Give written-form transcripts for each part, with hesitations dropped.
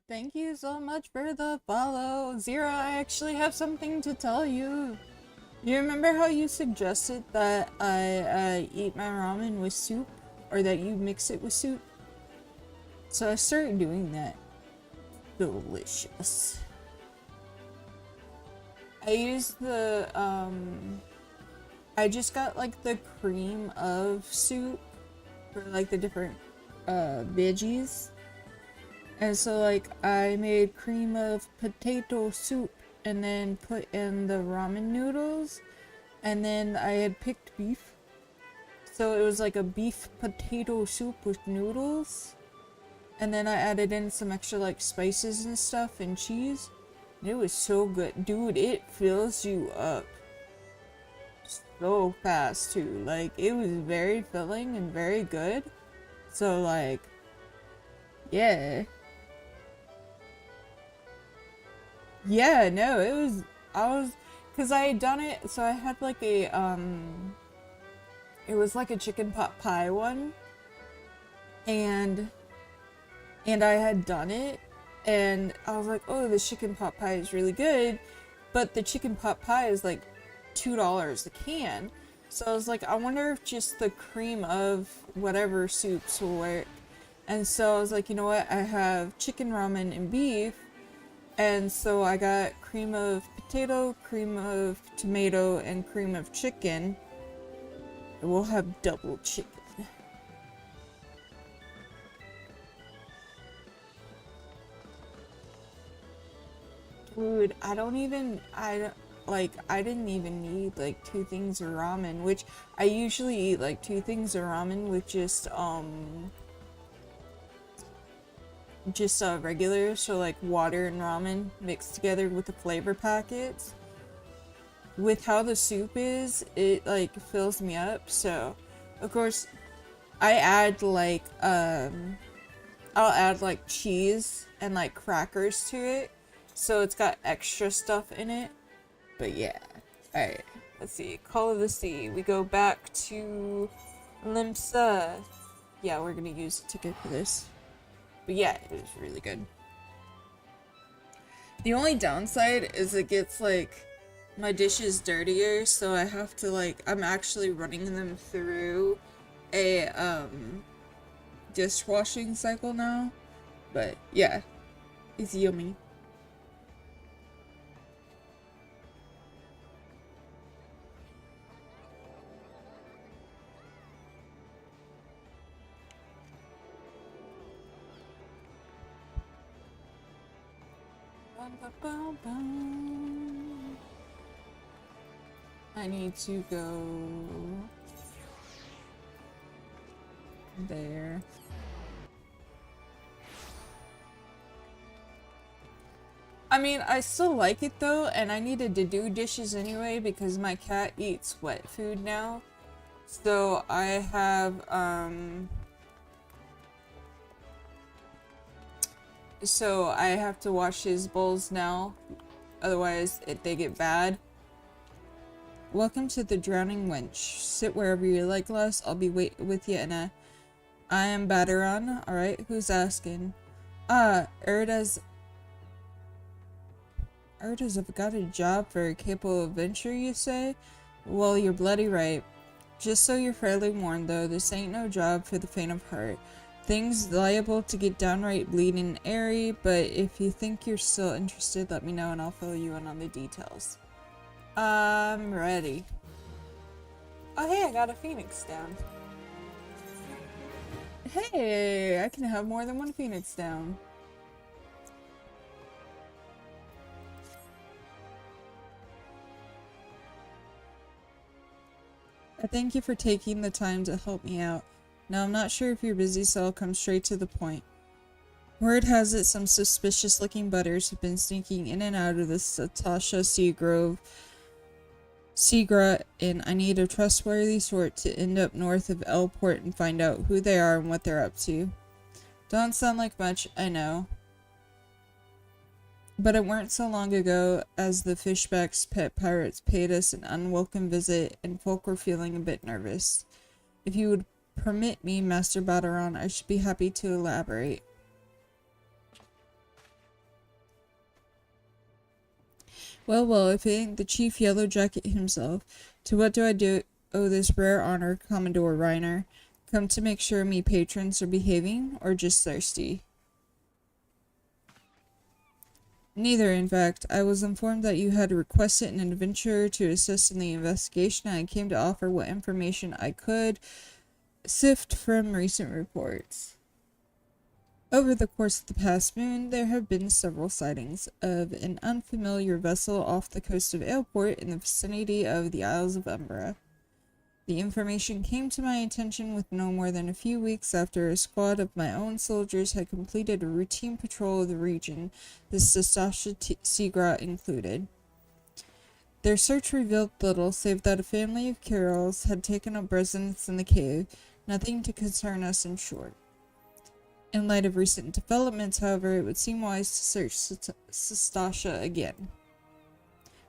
Thank you so much for the follow. Zero, I actually have something to tell you. You remember how you suggested that I eat my ramen with soup? Or that you mix it with soup? So I started doing that. Delicious. I used I just got like the cream of soup for like the different veggies. And so like I made cream of potato soup and then put in the ramen noodles, and then I had picked beef. So it was like a beef potato soup with noodles. And then I added in some extra like spices and stuff and cheese. And it was so good. Dude, it fills you up so fast too. Like it was very filling and very good. So like, yeah. Yeah, no, cause I had done it, so I had like it was like a chicken pot pie one, and I had done it, and I was like, oh, the chicken pot pie is really good, but the chicken pot pie is like $2 a can, so I was like, I wonder if just the cream of whatever soups will work, and so I was like, you know what, I have chicken ramen and beef. And so I got cream of potato, cream of tomato, and cream of chicken. And we'll have double chicken. Dude, I didn't even need like two things of ramen, which I usually eat like two things of ramen with just regular, so like water and ramen mixed together with the flavor packets. With how the soup is, it like fills me up. So, of course, I add like I'll add like cheese and like crackers to it, so it's got extra stuff in it. But yeah, all right. Let's see. Call of the Sea. We go back to Limsa. Yeah, we're gonna use a ticket for this. But yeah, it was really good. The only downside is it gets like my dishes dirtier, so I have to like I'm actually running them through a dishwashing cycle now. But yeah, it's yummy. Bum, bum, bum, bum. I need to go there. I mean, I still like it though, and I needed to do dishes anyway because my cat eats wet food now. So I have, so I have to wash his bowls now, otherwise they get bad. Welcome to the Drowning Wench. Sit wherever you like, lass. I'll be with you in a... I am Bataran, alright? Who's asking? Ah, Erda's have got a job for a capable adventure, you say? Well, you're bloody right. Just so you're fairly warned, though, this ain't no job for the faint of heart. Things liable to get downright bleeding airy, but if you think you're still interested, let me know and I'll fill you in on the details. I'm ready. Oh hey, I got a phoenix down. Hey, I can have more than one phoenix down. I thank you for taking the time to help me out. Now, I'm not sure if you're busy, so I'll come straight to the point. Word has it some suspicious-looking butters have been sneaking in and out of the Satasha Seagrot, and I need a trustworthy sort to end up north of Elport and find out who they are and what they're up to. Don't sound like much, I know. But it weren't so long ago as the Fishback's pet pirates paid us an unwelcome visit, and folk were feeling a bit nervous. If you would permit me, Master Badaron, I should be happy to elaborate. Well, well, if it ain't the Chief Yellow Jacket himself. To what do I owe this rare honor, Commodore Reiner? Come to make sure me patrons are behaving, or just thirsty? Neither, in fact. I was informed that you had requested an adventurer to assist in the investigation, and I came to offer what information I could sift from recent reports. Over the course of the past moon, there have been several sightings of an unfamiliar vessel off the coast of Ailport in the vicinity of the Isles of Umbra. The information came to my attention with no more than a few weeks after a squad of my own soldiers had completed a routine patrol of the region, the Sastasha Seagrot included. Their search revealed little save that a family of Carols had taken up residence in the cave, nothing to concern us in short. In light of recent developments, however, it would seem wise to search Sastasha again.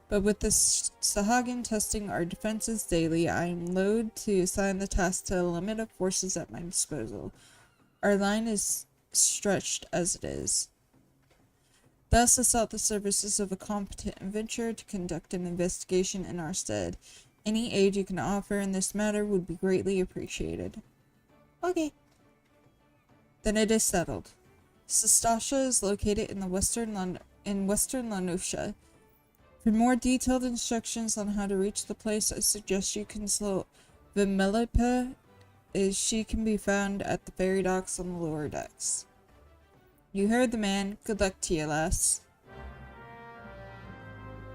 But with the Sahagin testing our defenses daily, I am loath to assign the task to a limit of forces at my disposal. Our line is stretched as it is. Thus, I sought the services of a competent adventurer to conduct an investigation in our stead. Any aid you can offer in this matter would be greatly appreciated. Okay. Then it is settled. Sastasha is located in western Lanusha. For more detailed instructions on how to reach the place, I suggest you consult Vimelipa, as she can be found at the ferry docks on the lower decks. You heard the man. Good luck to you, lass.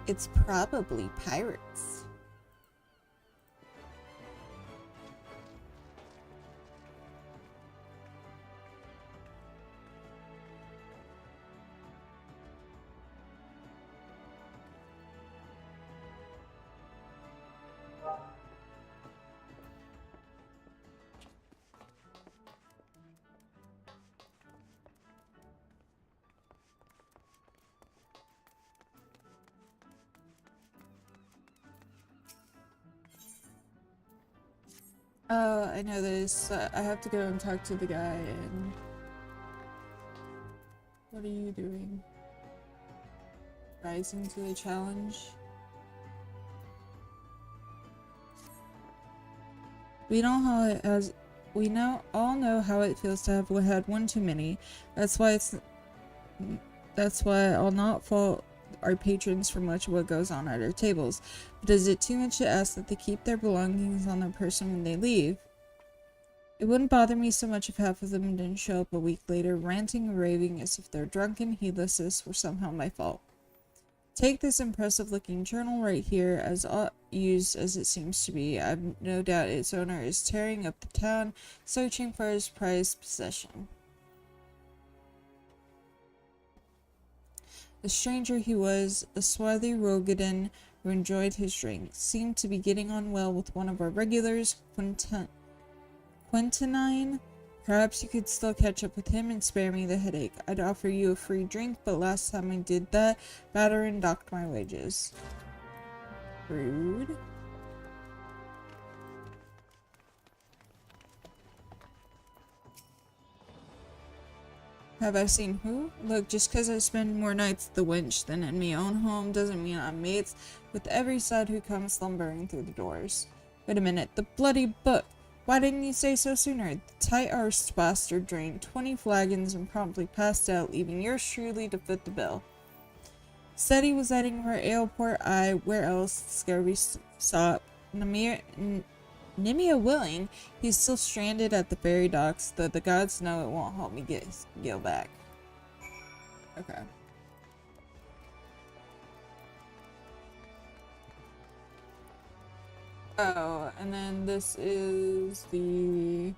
It's probably pirates. I know this. I have to go and talk to the guy and... What are you doing? Rising to the challenge? We know how it has... We all know how it feels to have had one too many. That's why I'll not fault our patrons for much of what goes on at our tables. But is it too much to ask that they keep their belongings on their person when they leave? It wouldn't bother me so much if half of them didn't show up a week later, ranting and raving as if their drunken heedlessness were somehow my fault. Take this impressive-looking journal right here, as used as it seems to be. I've no doubt its owner is tearing up the town, searching for his prized possession. The stranger he was, a swarthy Rogadan who enjoyed his drink, seemed to be getting on well with one of our regulars, Quintonine. Perhaps you could still catch up with him and spare me the headache. I'd offer you a free drink, but last time I did that, Batterin docked my wages. Rude. Have I seen who? Look, just because I spend more nights at the Winch than in me own home doesn't mean I'm mates with every side who comes slumbering through the doors. Wait a minute, the bloody book! Why didn't you say so sooner? The tight-arsed bastard drained 20 flagons and promptly passed out, leaving yours truly to foot the bill. Said he was heading for Ailport. Where else? Scurvy stop. Nimia willing, he's still stranded at the ferry docks, though the gods know it won't help me get Gil back. Okay. Oh, and then this is the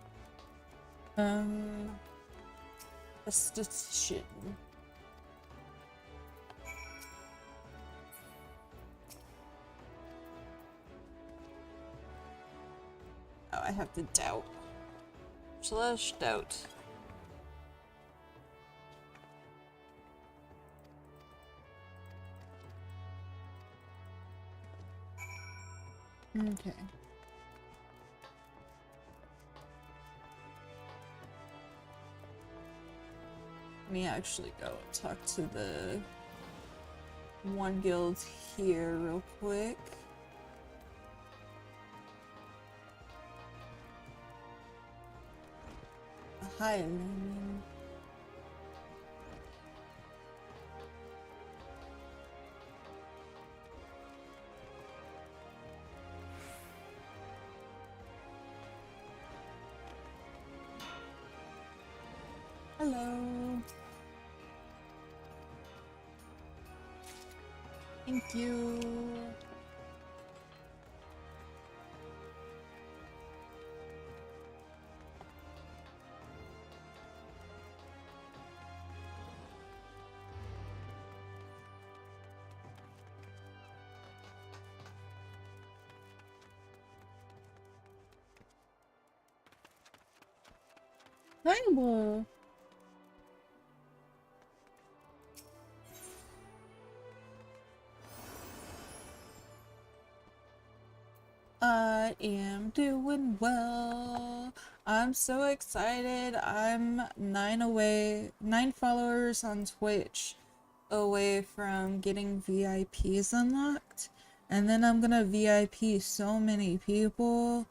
restitution. Oh, I have to doubt. / doubt. Okay. Let me actually go talk to the one guild here real quick. Hi, Lemon. Hello. Thank you. Hi, Will. I am doing well. I'm so excited. I'm 9 followers on Twitch away from getting VIPs unlocked. And then I'm gonna VIP so many people.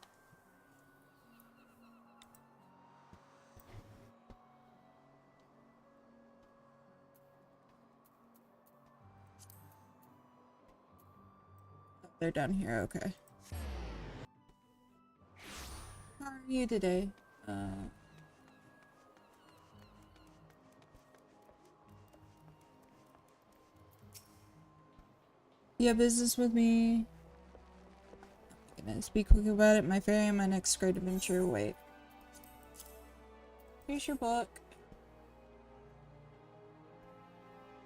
Oh, they're down here, okay. How are you today? You have business with me? Goodness, be quick about it. My fairy and my next great adventure. Wait. Here's your book.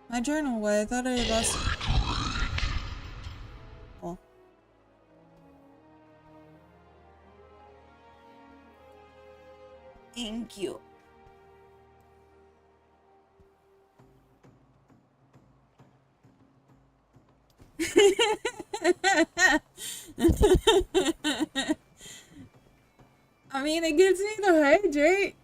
My journal. Why? I thought I had lost it. Oh. Thank you. I mean, it gives me to hydrate.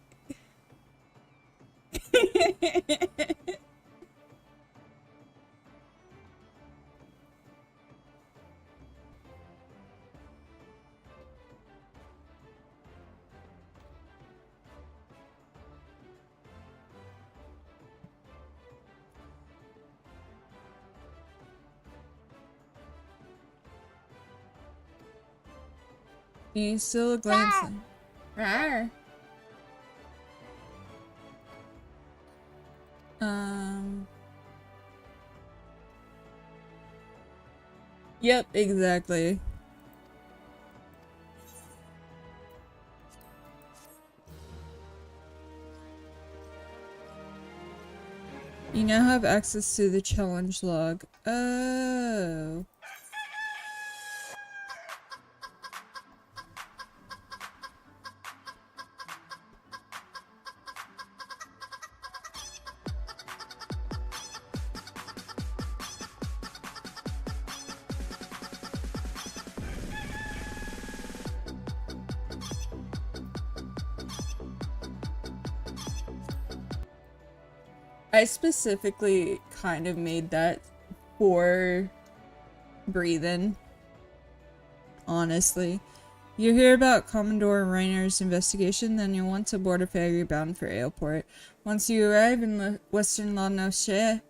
You still look glancing. Rawr. Yep, exactly. You now have access to the challenge log. Oh. I specifically kind of made that for breathing. Honestly. You hear about Commodore Reiner's investigation, then you'll want to board a ferry bound for Ailport. Once you arrive in Western La Nocia,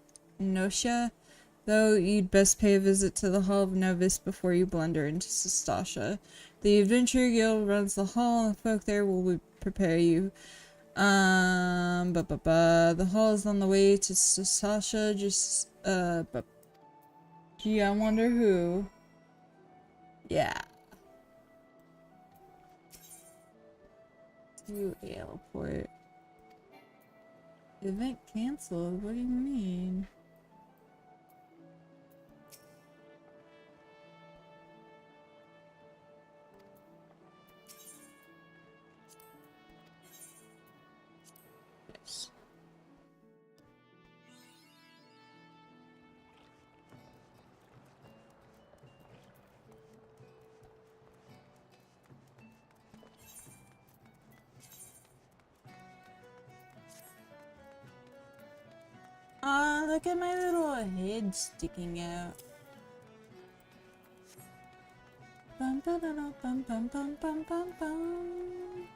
though, you'd best pay a visit to the Hall of Novice before you blunder into Sestasha. The Adventure Guild runs the hall, and the folk there will prepare you. The hall is on the way to Sasha, gee, I wonder who. Yeah. To Airport. Event canceled? What do you mean? Yes. look at my little head sticking out. Bum, ba, da, da, bum, bum, bum, bum, bum, bum.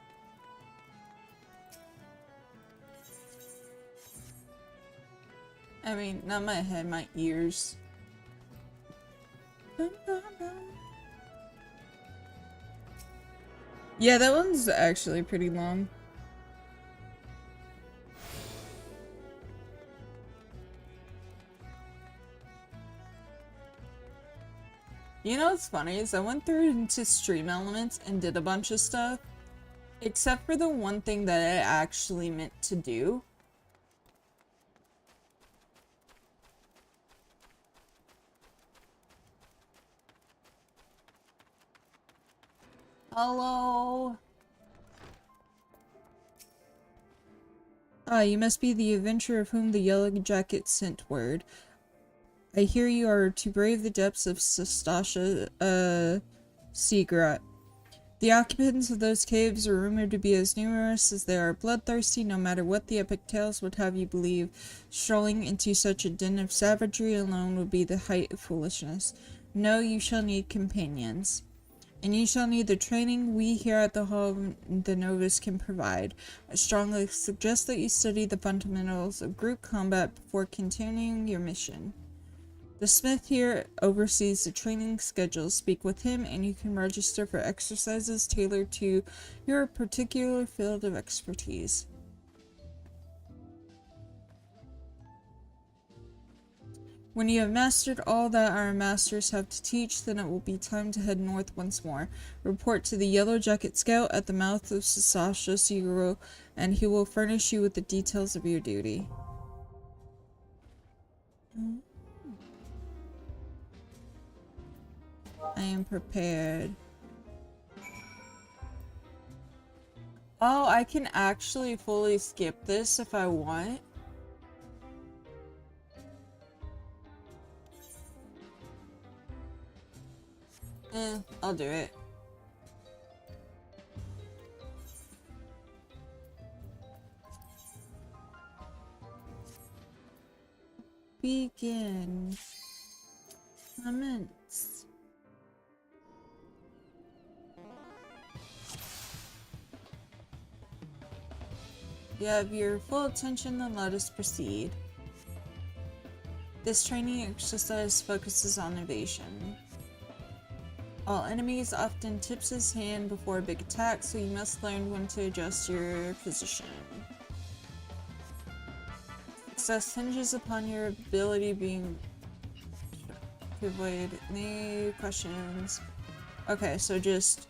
I mean, not my head, my ears. Bum, bum, bum. Yeah, that one's actually pretty long. You know what's funny is I went through into Stream Elements and did a bunch of stuff, except for the one thing that I actually meant to do. Hello? Ah, you must be the adventurer of whom the Yellow Jacket sent word. I hear you are to brave the depths of Sastasha, Seagrat. The occupants of those caves are rumored to be as numerous as they are bloodthirsty, no matter what the epic tales would have you believe. Strolling into such a den of savagery alone would be the height of foolishness. No, you shall need companions. And you shall need the training we here at the Hall of the Novus can provide. I strongly suggest that you study the fundamentals of group combat before continuing your mission. The smith here oversees the training schedule. Speak with him and you can register for exercises tailored to your particular field of expertise. When you have mastered all that our masters have to teach, then it will be time to head north once more. Report to the Yellow Jacket Scout at the mouth of Sasasha Siguro, and he will furnish you with the details of your duty. I am prepared. Oh, I can actually fully skip this if I want. I'll do it. Begin. Commence. You have your full attention, then let us proceed. This training exercise focuses on evasion. All enemies often tips his hand before a big attack, so you must learn when to adjust your position. Success hinges upon your ability being to avoid any questions. Okay, so just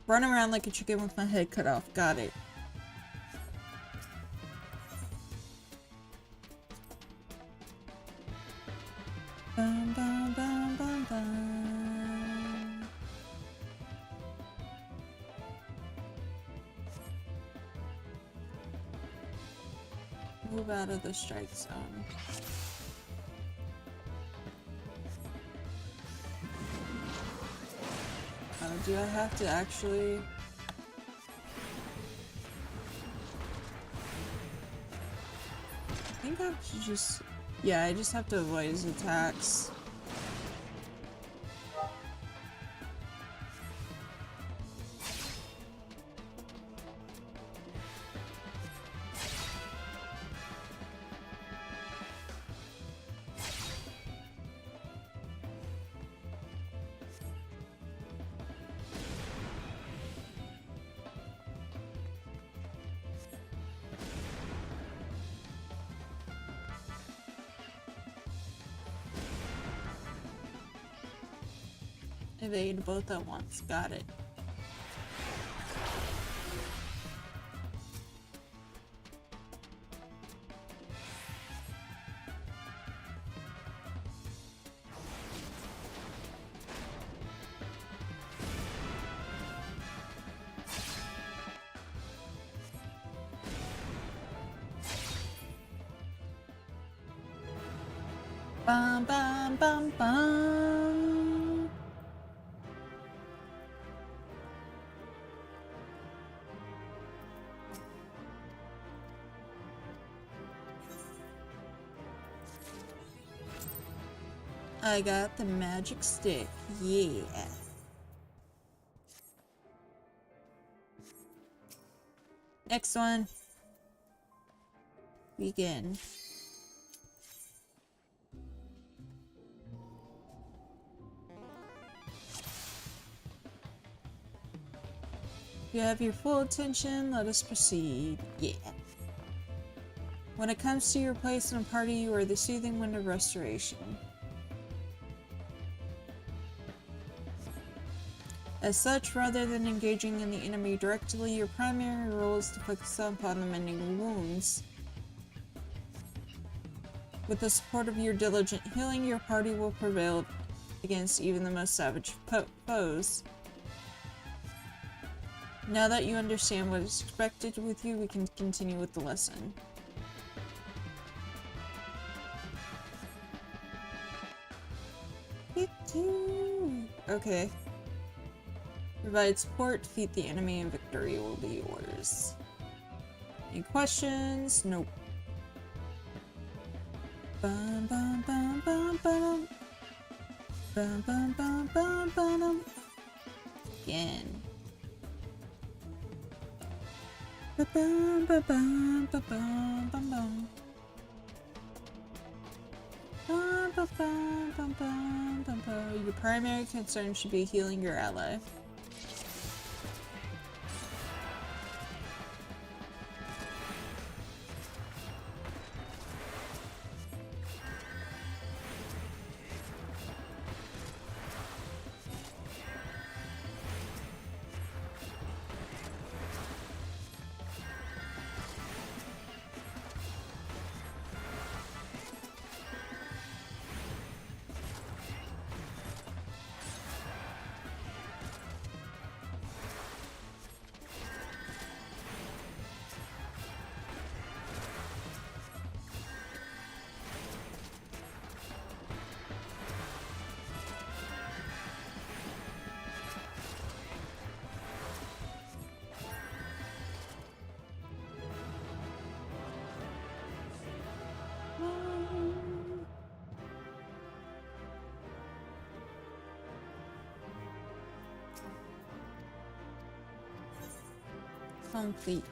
run around like a chicken with my head cut off. Got it. Bum, bum, bum, bum, bum. Move out of the strike zone. Do I have to actually... I think I should just... Yeah, I just have to avoid his attacks. Evade both at once. Got it. Bum bum bum bum. I got the magic stick. Yeah. Next one. Begin. You have your full attention, let us proceed. Yeah. When it comes to your place in a party, you are the soothing wind of restoration. As such, rather than engaging in the enemy directly, your primary role is to focus upon the mending wounds. With the support of your diligent healing, your party will prevail against even the most savage foes. Now that you understand what is expected with you, we can continue with the lesson. Okay. Provide support, defeat the enemy, and victory will be yours. Any questions? Nope. Bum bum bum bum bum. Bum bum bum bum bum. Again. Ba bum ba bum ba bum bum bum. Bum ba bum bum bum bum bum. Your primary concern should be healing your ally. Complete.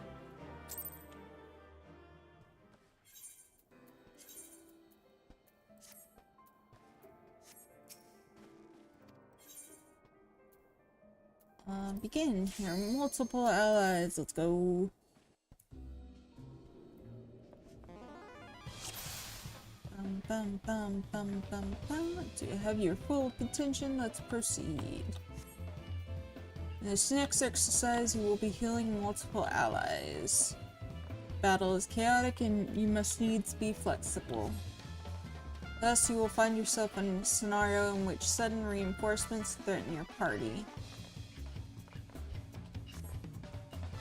Begin. Here are multiple allies. Let's go. Bum bum bum bum bum. Do you have your full attention? Let's proceed. In this next exercise, you will be healing multiple allies. Battle is chaotic and you must needs be flexible. Thus, you will find yourself in a scenario in which sudden reinforcements threaten your party.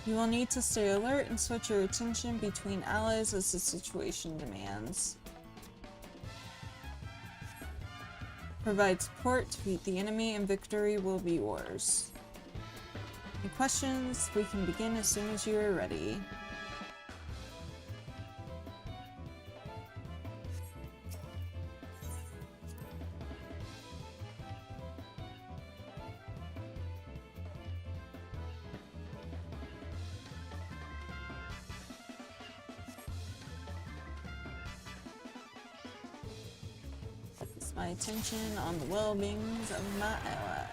You will need to stay alert and switch your attention between allies as the situation demands. Provide support, defeat the enemy, and victory will be yours. Any questions? We can begin as soon as you are ready. Focus my attention on the well-beings of my allies.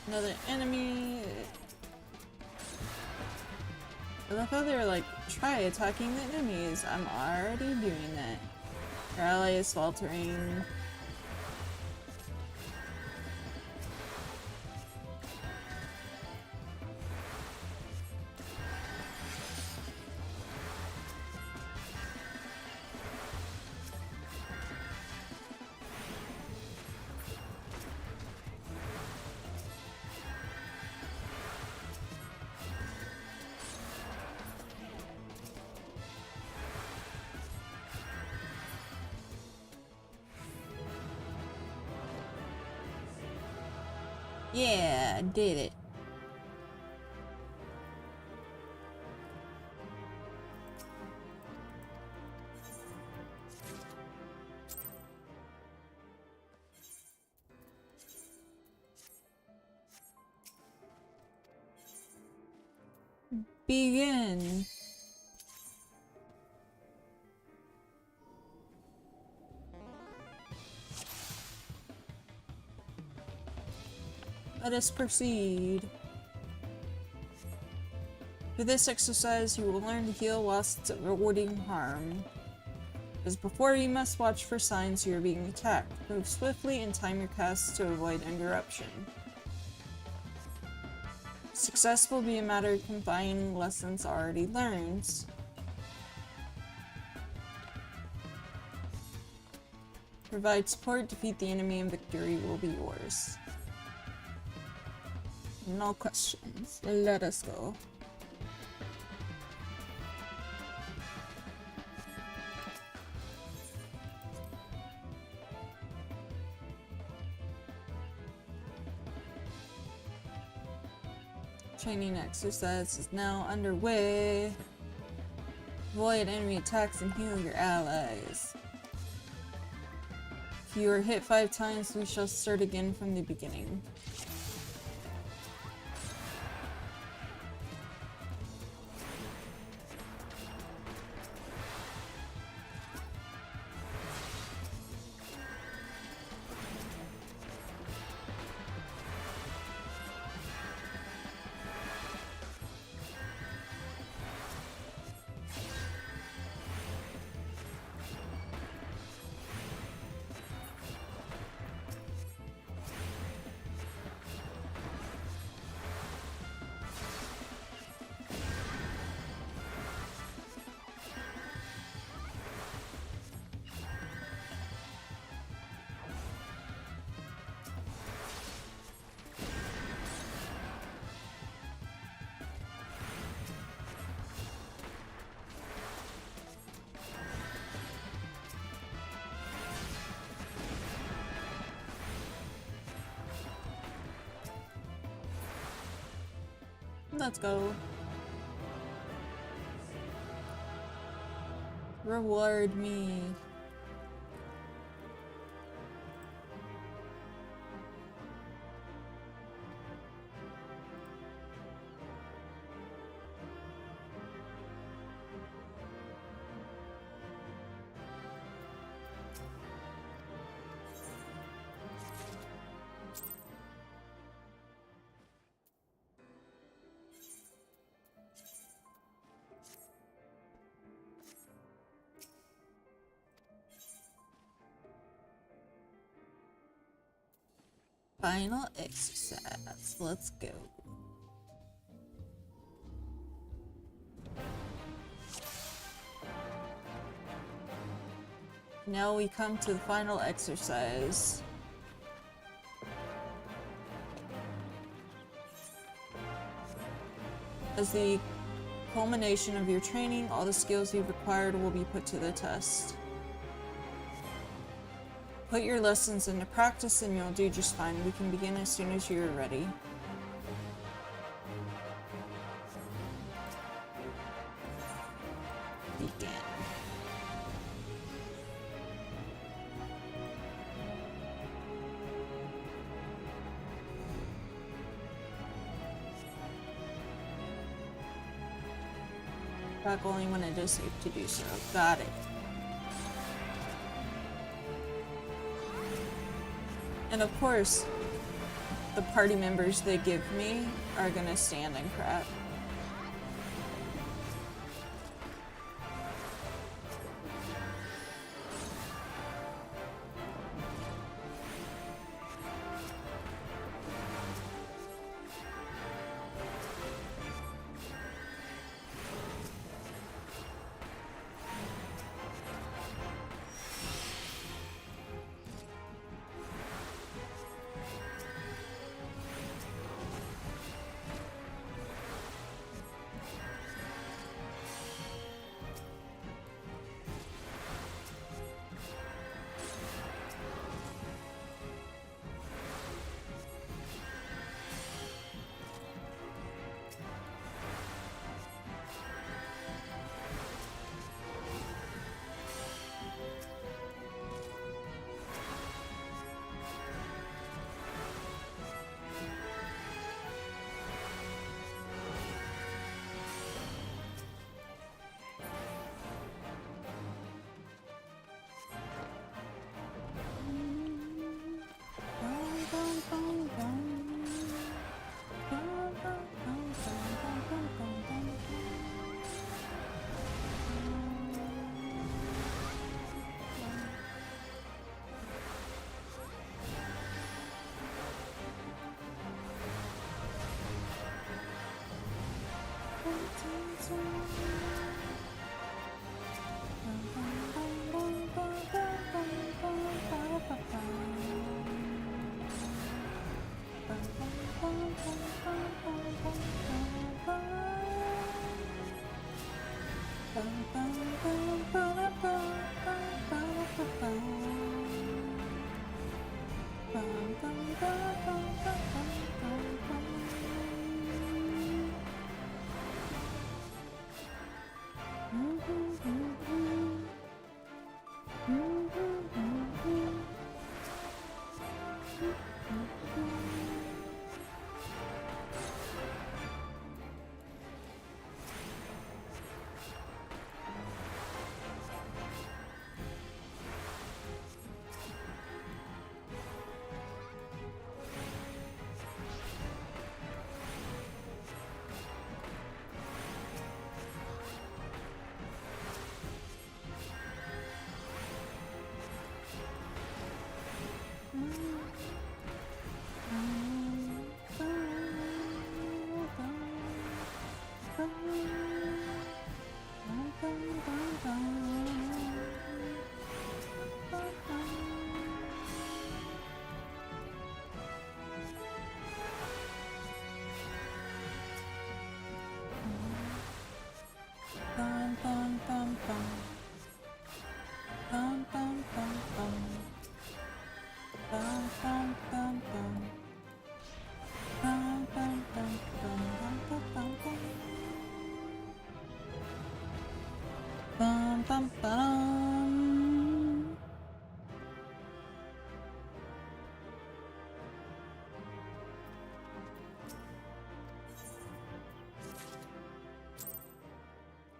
Another enemy. I love how they're like, try attacking the enemies. I'm already doing that. Your ally is faltering. Yeah, I did it. Begin. Let us proceed. For this exercise, you will learn to heal whilst avoiding harm. As before, you must watch for signs you are being attacked. Move swiftly and time your casts to avoid interruption. Success will be a matter of combining lessons already learned. Provide support, defeat the enemy, and victory will be yours. No questions. Let us go. Training exercise is now underway. Avoid enemy attacks and heal your allies. If you are hit 5 times, we shall start again from the beginning. Let's go. Reward me. Final exercise. Let's go. Now we come to the final exercise. As the culmination of your training, all the skills you've acquired will be put to the test. Put your lessons into practice and you'll do just fine. We can begin as soon as you're ready. Begin. Back only when it is safe to do so. Got it. And of course, the party members they give me are gonna stand and crap.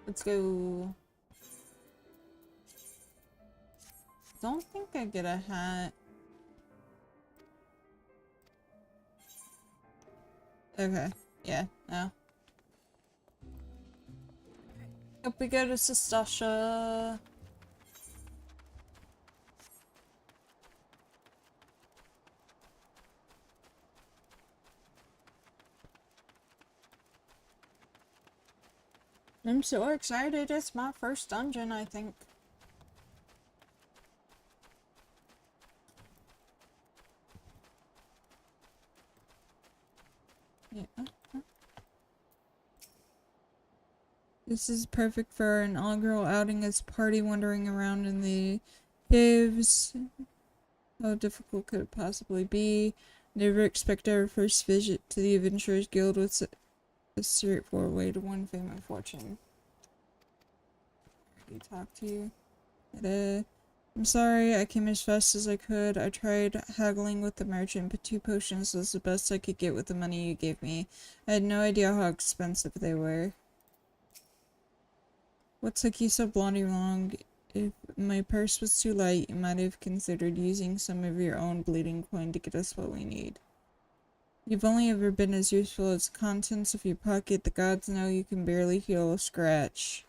Let's go. Don't think I get a hat. Okay. Yeah, no. Hope we go to Sastasha. I'm so excited. It's my first dungeon, I think. Yeah. This is perfect for an all-girl outing as party wandering around in the caves. How difficult could it possibly be? Never expect our first visit to the Adventurers Guild with a straightforward way to win fame and fortune. I talk to you. I'm sorry, I came as fast as I could. I tried haggling with the merchant, but 2 potions was the best I could get with the money you gave me. I had no idea how expensive they were. What took you so bloody long? If my purse was too light, you might have considered using some of your own bleeding coin to get us what we need. You've only ever been as useful as the contents of your pocket. The gods know you can barely heal a scratch.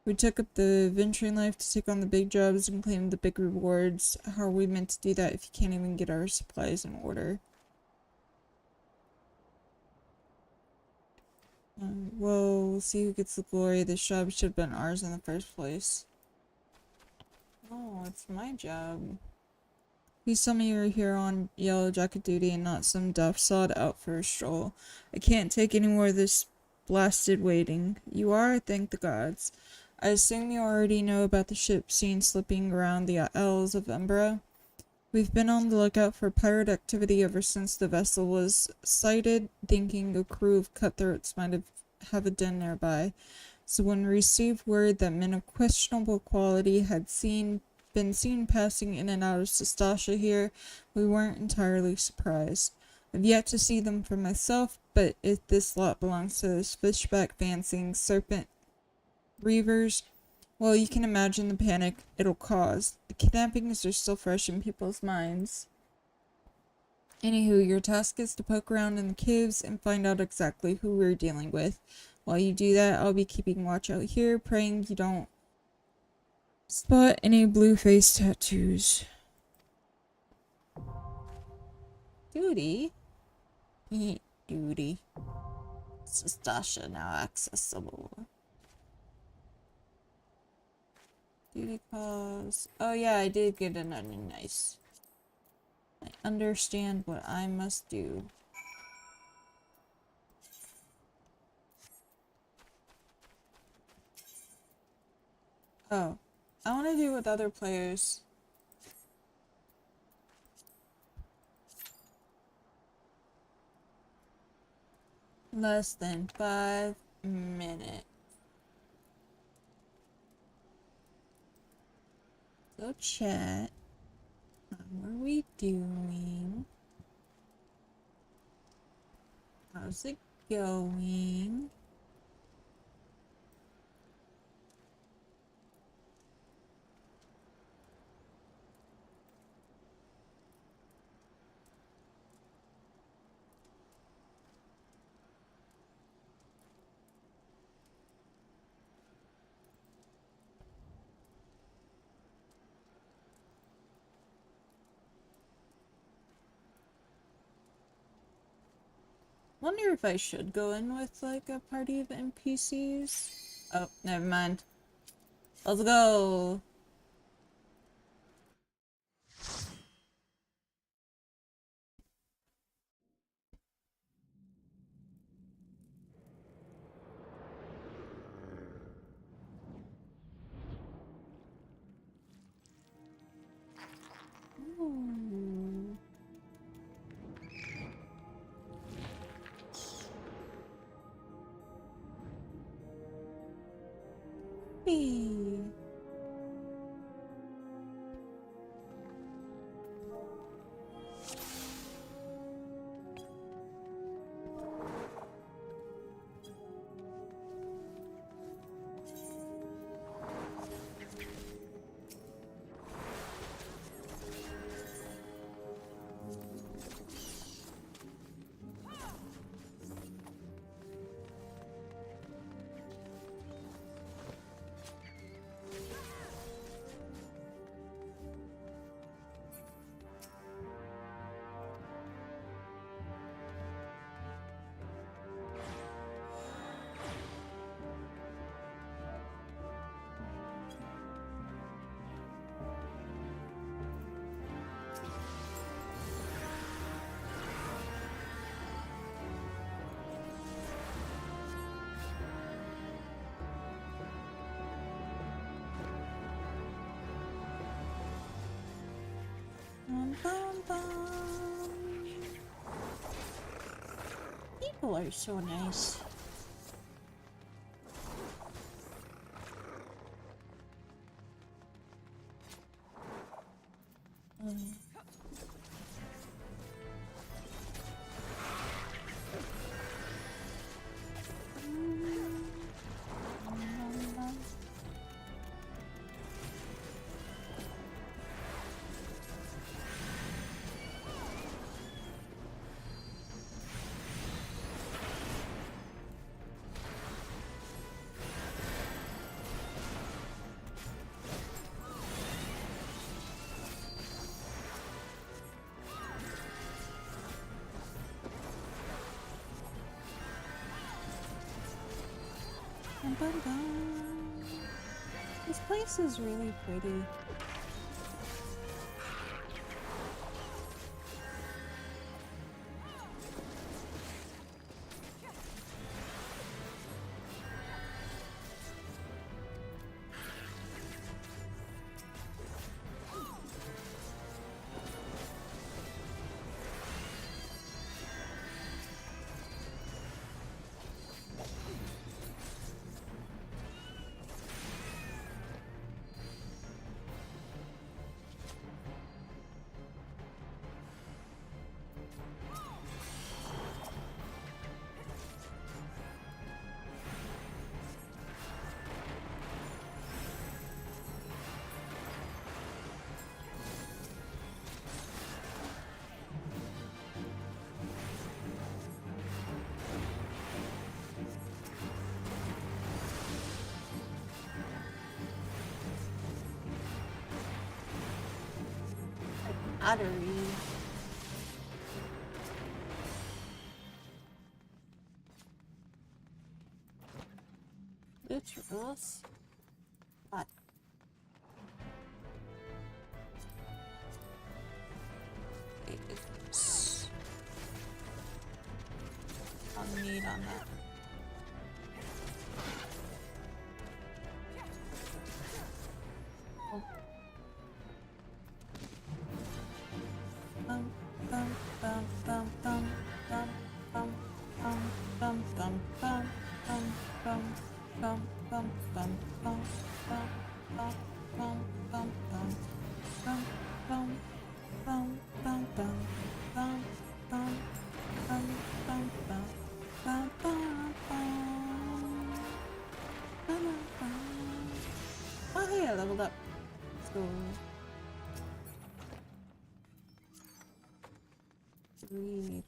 We took up the venturing life to take on the big jobs and claim the big rewards. How are we meant to do that if you can't even get our supplies in order? Well, we'll see who gets the glory. This job should have been ours in the first place. Oh, it's my job. Please tell me you're here on yellow jacket duty and not some duff sod out for a stroll. I can't take any more of this blasted waiting. You are, thank the gods. I assume you already know about the ship seen slipping around the Isles of Umbra. We've been on the lookout for pirate activity ever since the vessel was sighted, thinking a crew of cutthroats might have a den nearby. So when we received word that men of questionable quality had been seen passing in and out of Sastasha here, we weren't entirely surprised. I've yet to see them for myself, but if this lot belongs to those fishback fancying serpent reavers, well, you can imagine the panic it'll cause. The kidnappings are still fresh in people's minds. Anywho, your task is to poke around in the caves and find out exactly who we're dealing with. While you do that, I'll be keeping watch out here, praying you don't spot any blue face tattoos. Duty? Duty. Sastasha now accessible. Duty calls. Oh yeah, I did get an onion. Nice. I understand what I must do. Oh. I want to do with other players. Less than 5 minutes. So chat. How are we doing? How's it going? Wonder if I should go in with like a party of NPCs. Oh, never mind. Let's go. Ooh. Hey. Bum, bum, bum. People are so nice. Mm. Bum, bum, bum. This place is really pretty. Ottery. Literals. What? I'll need on that. Oh. Bum, bum, bum, bum, bum, bum, bum, bum, bum. go. 3.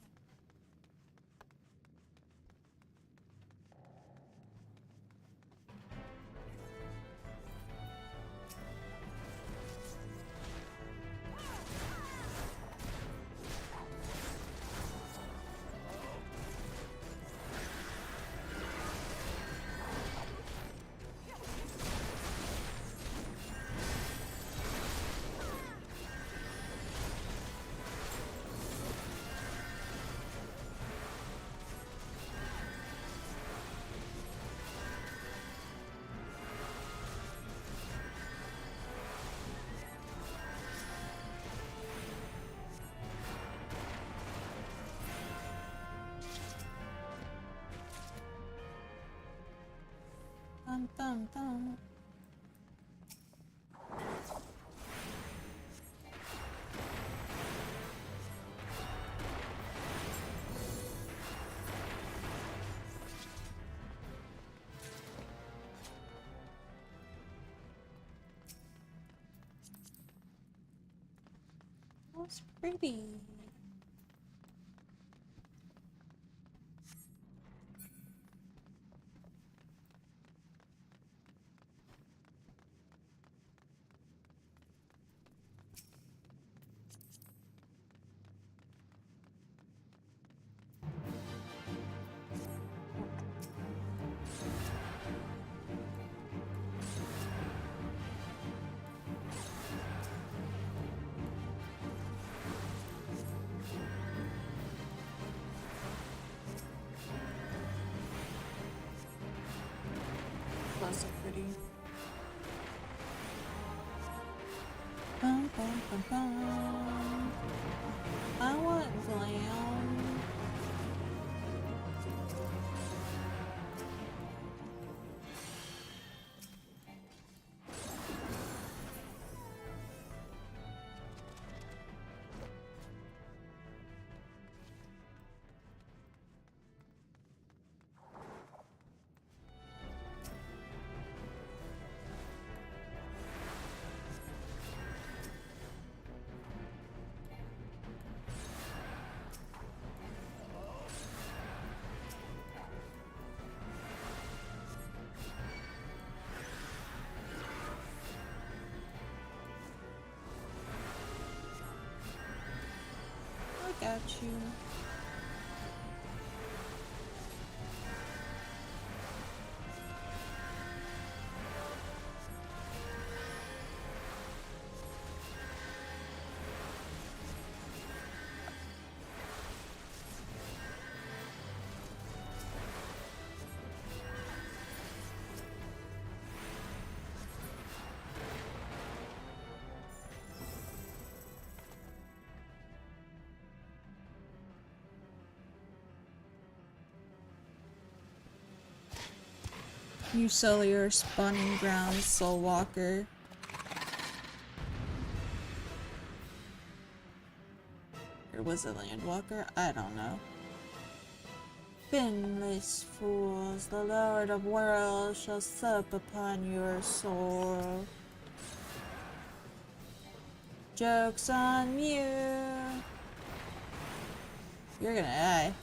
Dun, dun, dun. That's pretty. That's so pretty. Bum, bum, bum, bum. I want glam. I got you. You sell your spawning ground, Soul Walker. Or was it Landwalker? I don't know. Finless fools, the Lord of Worlds shall sup upon your soul. Joke's on you. You're gonna die.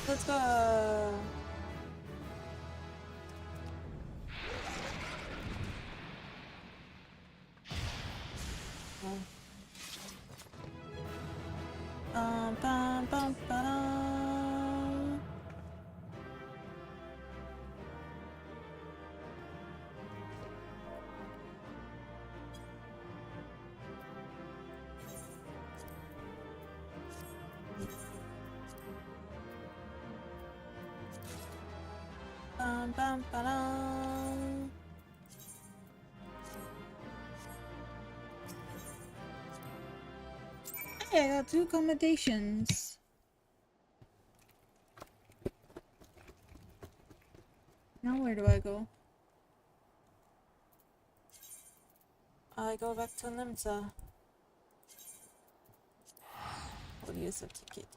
Let's go. Bum, bum, ba-dum. Bum, bum, ba-dum. Hey, I got 2 accommodations. Now where do I go? I go back to Limsa. I'll use a ticket.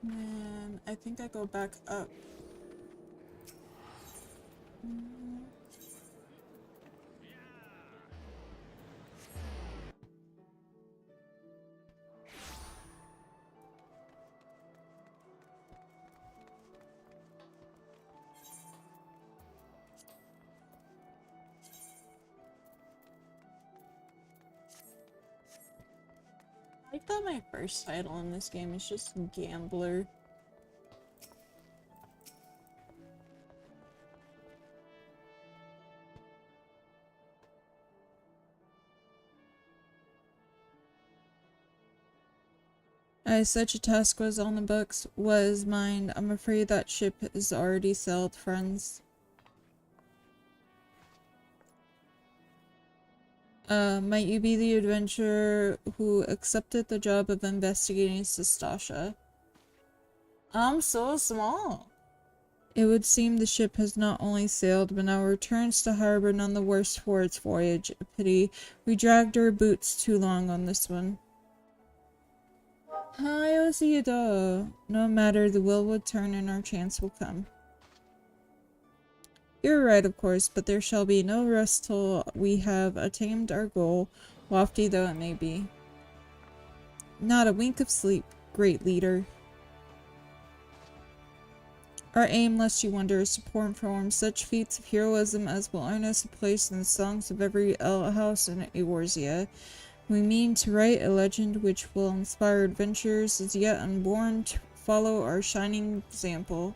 And I think I go back up. I thought my first title in this game is just Gambler. As such a task was on the books, was mine. I'm afraid that ship is already sailed, friends. Might you be the adventurer who accepted the job of investigating Sistasha? I'm so small. It would seem the ship has not only sailed, but now returns to harbor, none the worse for its voyage. A pity. We dragged our boots too long on this one. Hi, Osido. No matter, the wheel will turn and our chance will come. You're right, of course, but there shall be no rest till we have attained our goal, lofty though it may be. Not a wink of sleep, great leader. Our aim, lest you wonder, is to perform such feats of heroism as will earn us a place in the songs of every house in Eorzea. We mean to write a legend which will inspire adventurers as yet unborn to follow our shining example.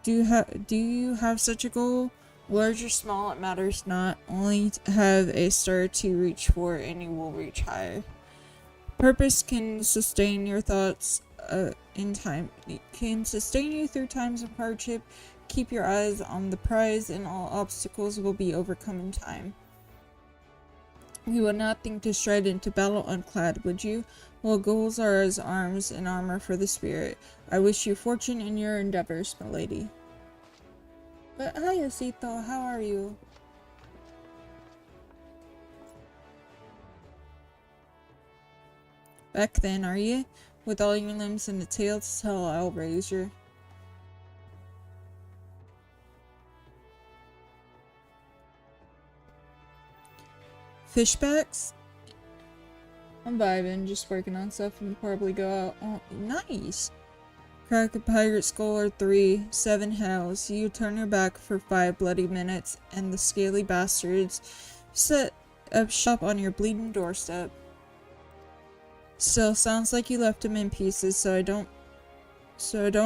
Do you have such a goal? Large or small, it matters not. Only have a star to reach for and you will reach higher. Purpose can sustain your thoughts in time. It can sustain you through times of hardship. Keep your eyes on the prize and all obstacles will be overcome in time. You would not think to stride into battle unclad, would you? Well, goals are as arms and armor for the spirit. I wish you fortune in your endeavors, my lady. But hi, Osito, how are you? Back then, are you? With all your limbs and a tail to tell, I'll raise your... Fishbacks? I'm vibing, just working on stuff and probably go out. Oh, nice! Crack a pirate skull or 3, 7 hells. You turn your back for 5 bloody minutes, and the scaly bastards set up shop on your bleeding doorstep. Still, sounds like you left them in pieces, so I don't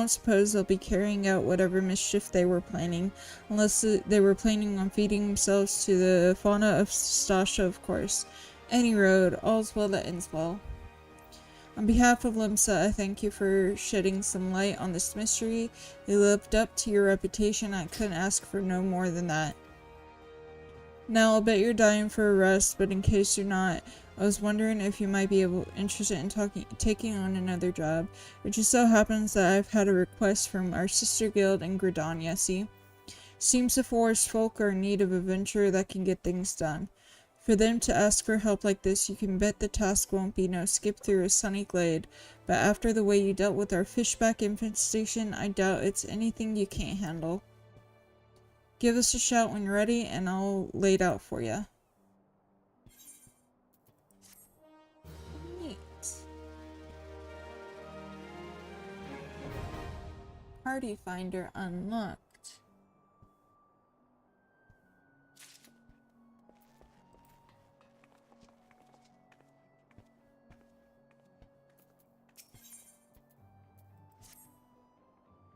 suppose they'll be carrying out whatever mischief they were planning, unless they were planning on feeding themselves to the fauna of Stasha, of course. Any road, all's well that ends well. On behalf of Limsa, I thank you for shedding some light on this mystery. You lived up to your reputation. I couldn't ask for no more than that. Now, I'll bet you're dying for a rest, but in case you're not, I was wondering if you might be interested in taking on another job. It just so happens that I've had a request from our sister guild in Gridania, see? Seems the forest folk are in need of a venturer that can get things done. For them to ask for help like this, you can bet the task won't be no skip through a sunny glade. But after the way you dealt with our fishback infestation, I doubt it's anything you can't handle. Give us a shout when you're ready, and I'll lay it out for you. Neat. Party Finder unlocked.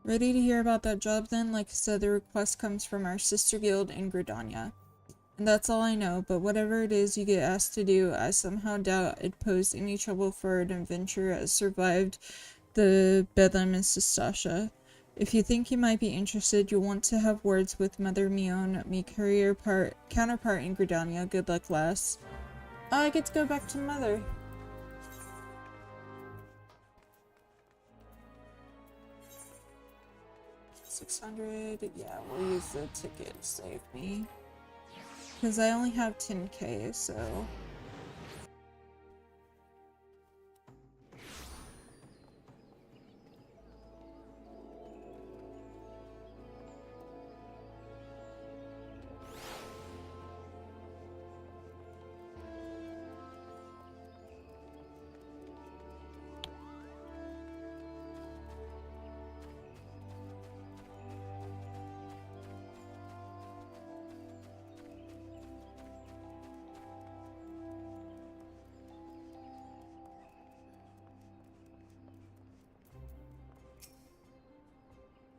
Ready to hear about that job then? Like I said, the request comes from our sister guild in Gridania. And that's all I know, but whatever it is you get asked to do, I somehow doubt it posed any trouble for an adventurer that survived the Bedlam and Sistasha. If you think you might be interested, you'll want to have words with Mother Mion, me counterpart in Gridania. Good luck, lass. I get to go back to Mother. 600. Yeah, we'll use the ticket to save me. Because I only have 10k, so...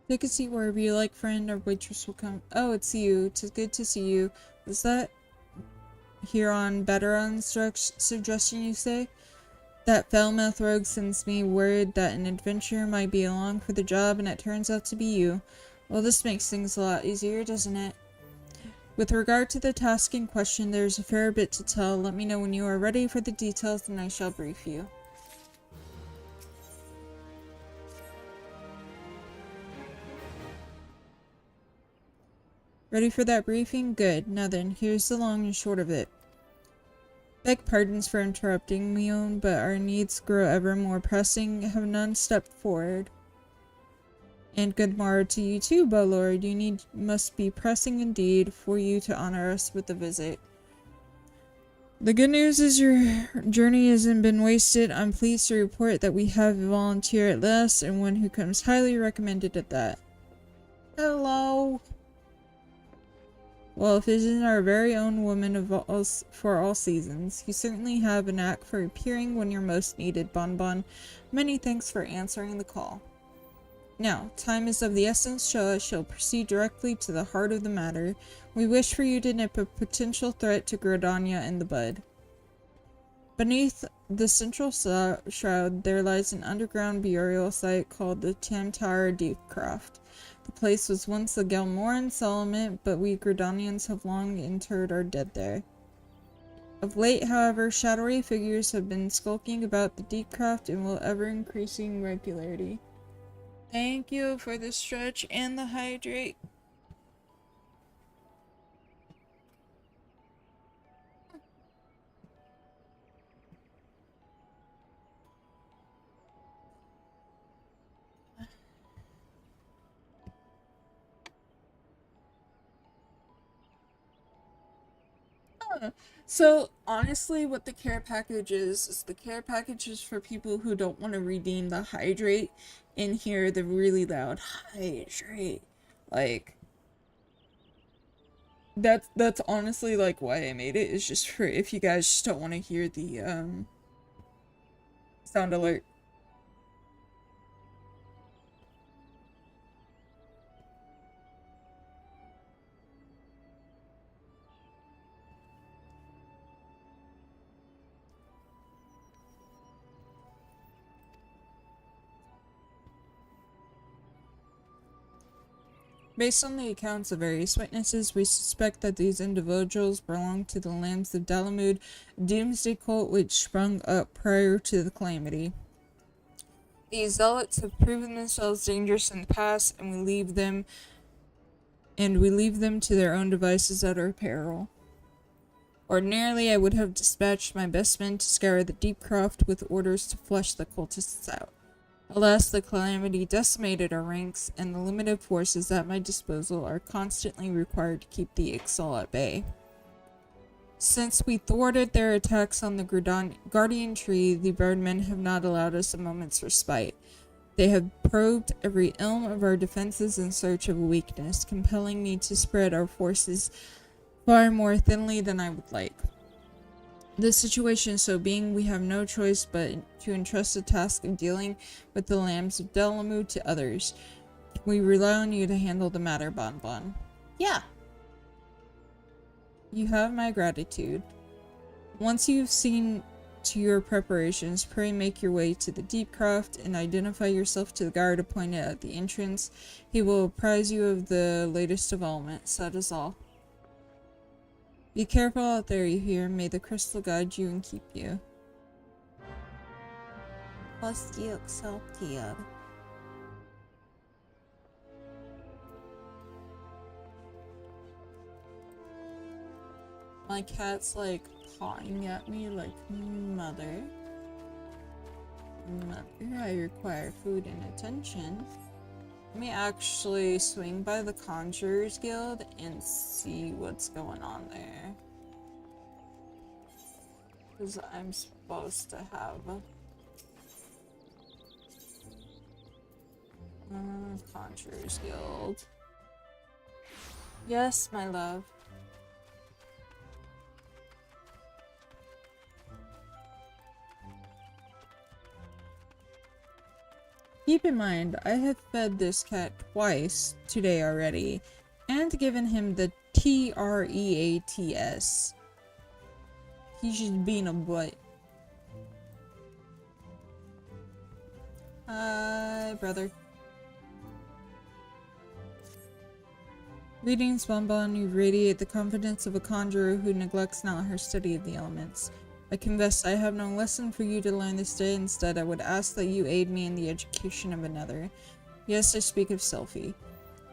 Take a seat wherever you like, friend. Our waitress will come. Oh, it's you. It's good to see you. Is that here on Betteron's suggestion, you say? That foul-mouthed rogue sends me word that an adventurer might be along for the job, and it turns out to be you. Well, this makes things a lot easier, doesn't it? With regard to the task in question, there's a fair bit to tell. Let me know when you are ready for the details, and I shall brief you. Ready for that briefing? Good. Now then, here's the long and short of it. Beg pardons for interrupting, Mion, but our needs grow ever more pressing. Have none stepped forward. And good morrow to you too, Bowlord. Must be pressing indeed for you to honor us with a visit. The good news is your journey hasn't been wasted. I'm pleased to report that we have a volunteer at last, and one who comes highly recommended at that. Hello. Well, if it isn't our very own woman of for all seasons, you certainly have a knack for appearing when you're most needed, Bonbon. Many thanks for answering the call. Now, time is of the essence, so I shall proceed directly to the heart of the matter. We wish for you to nip a potential threat to Gridania in the bud. Beneath the central shroud, there lies an underground burial site called the Tamtara Deepcroft. The place was once a Gelmoran settlement, but we Gridanians have long interred our dead there. Of late, however, shadowy figures have been skulking about the Deepcroft in will ever-increasing regularity. Thank you for the stretch and the hydrate. So, honestly, what the care package is the care package is for people who don't want to redeem the hydrate and hear the really loud hydrate. Like, that's honestly, like, why I made it, is just for if you guys just don't want to hear the, sound alert. Based on the accounts of various witnesses, we suspect that these individuals belong to the Lambs of Dalamud, a doomsday cult which sprung up prior to the calamity. These zealots have proven themselves dangerous in the past, and we leave them to their own devices at our peril. Ordinarily, I would have dispatched my best men to scour the Deepcroft with orders to flush the cultists out. Alas, the calamity decimated our ranks, and the limited forces at my disposal are constantly required to keep the Ixal at bay. Since we thwarted their attacks on the Guardian Tree, the Birdmen have not allowed us a moment's respite. They have probed every elm of our defenses in search of a weakness, compelling me to spread our forces far more thinly than I would like. The situation so being, we have no choice but to entrust the task of dealing with the Lambs of Dalamud to others. We rely on you to handle the matter, Bonbon. Yeah. You have my gratitude. Once you've seen to your preparations, pray make your way to the Deepcroft and identify yourself to the guard appointed at the entrance. He will apprise you of the latest developments. That is all. Be careful out there, you hear. May the crystal guide you and keep you. My cat's like pawing at me like, mother. Mother, I require food and attention. Let me actually swing by the Conjurers Guild and see what's going on there. Because I'm supposed to have Conjurers Guild. Yes, my love. Keep in mind, I have fed this cat twice today already, and given him the TREATS. He's just being a butt. Hi, brother. Greetings, Bonbon. You radiate the confidence of a conjurer who neglects not her study of the elements. I confess I have no lesson for you to learn this day. Instead, I would ask that you aid me in the education of another. Yes, I speak of Selphie.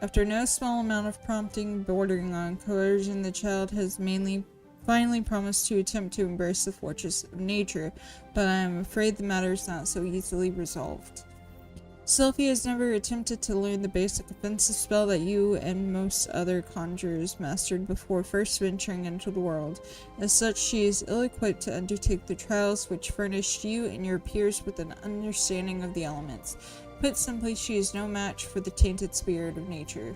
After no small amount of prompting bordering on coercion, the child has finally promised to attempt to embrace the fortress of nature, but I am afraid the matter is not so easily resolved. Sylvie has never attempted to learn the basic offensive spell that you and most other conjurers mastered before first venturing into the world. As such, she is ill-equipped to undertake the trials which furnished you and your peers with an understanding of the elements. Put simply, she is no match for the tainted spirit of nature.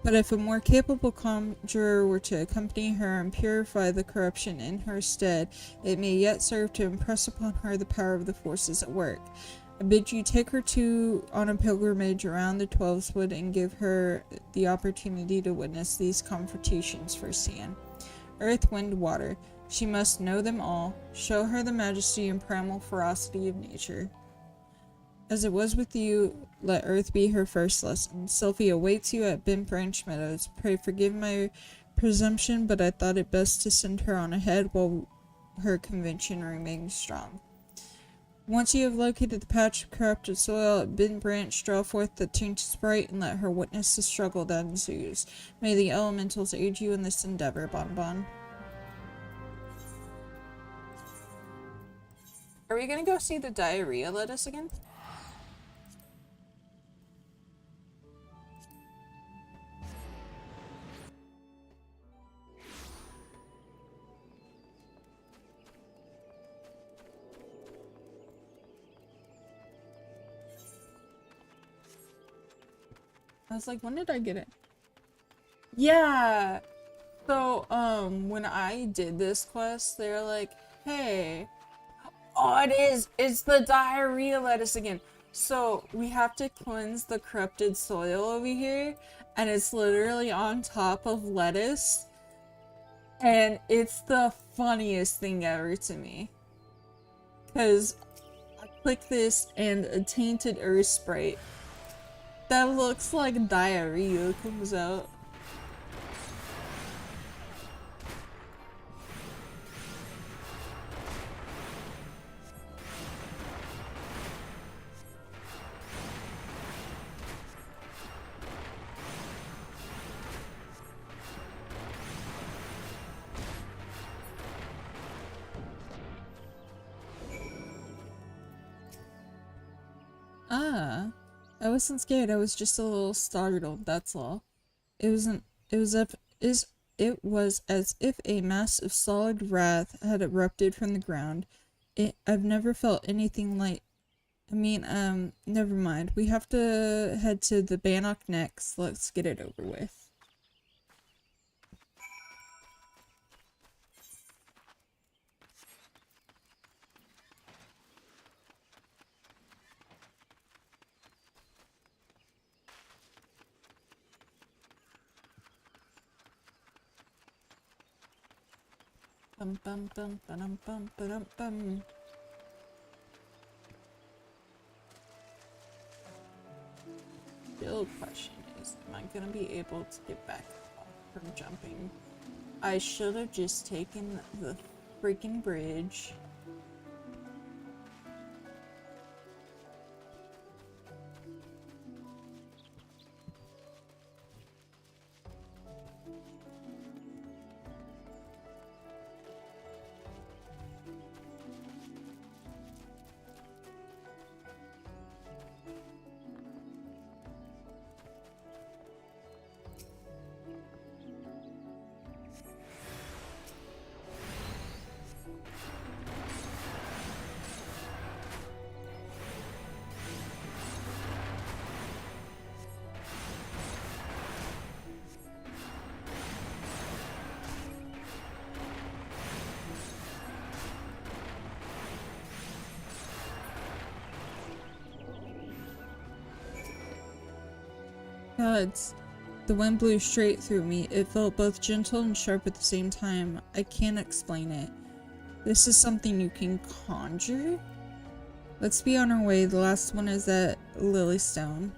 But if a more capable conjurer were to accompany her and purify the corruption in her stead, it may yet serve to impress upon her the power of the forces at work. I bid you take her on a pilgrimage around the Twelveswood and give her the opportunity to witness these confrontations firsthand. Earth, wind, water. She must know them all. Show her the majesty and primal ferocity of nature. As it was with you, let Earth be her first lesson. Sylvie awaits you at Bent Branch Meadows. Pray forgive my presumption, but I thought it best to send her on ahead while her conviction remains strong. Once you have located the patch of corrupted soil at Bent Branch, draw forth the tainted sprite and let her witness the struggle that ensues. May the elementals aid you in this endeavor, Bonbon. Are we gonna go see the diarrhea lettuce again? I was like, when did I get it? Yeah! So, when I did this quest, they're like, hey, oh, it is! It's the diarrhea lettuce again. So, we have to cleanse the corrupted soil over here, and it's literally on top of lettuce. And it's the funniest thing ever to me. Because I click this, and a tainted earth sprite that looks like diarrhea comes out. Ah, I wasn't scared. I was just a little startled. That's all. It wasn't. It was as if a mass of solid wrath had erupted from the ground. I've never felt anything like. I mean, never mind. We have to head to the Bannock next. Let's get it over with. Bum bum bum bum bum bum bum. The real question is, am I gonna be able to get back up from jumping? I should have just taken the freaking bridge. Gods, the wind blew straight through me. It felt both gentle and sharp at the same time. I can't explain it. This is something you can conjure? Let's be on our way. The last one is at Lilystone.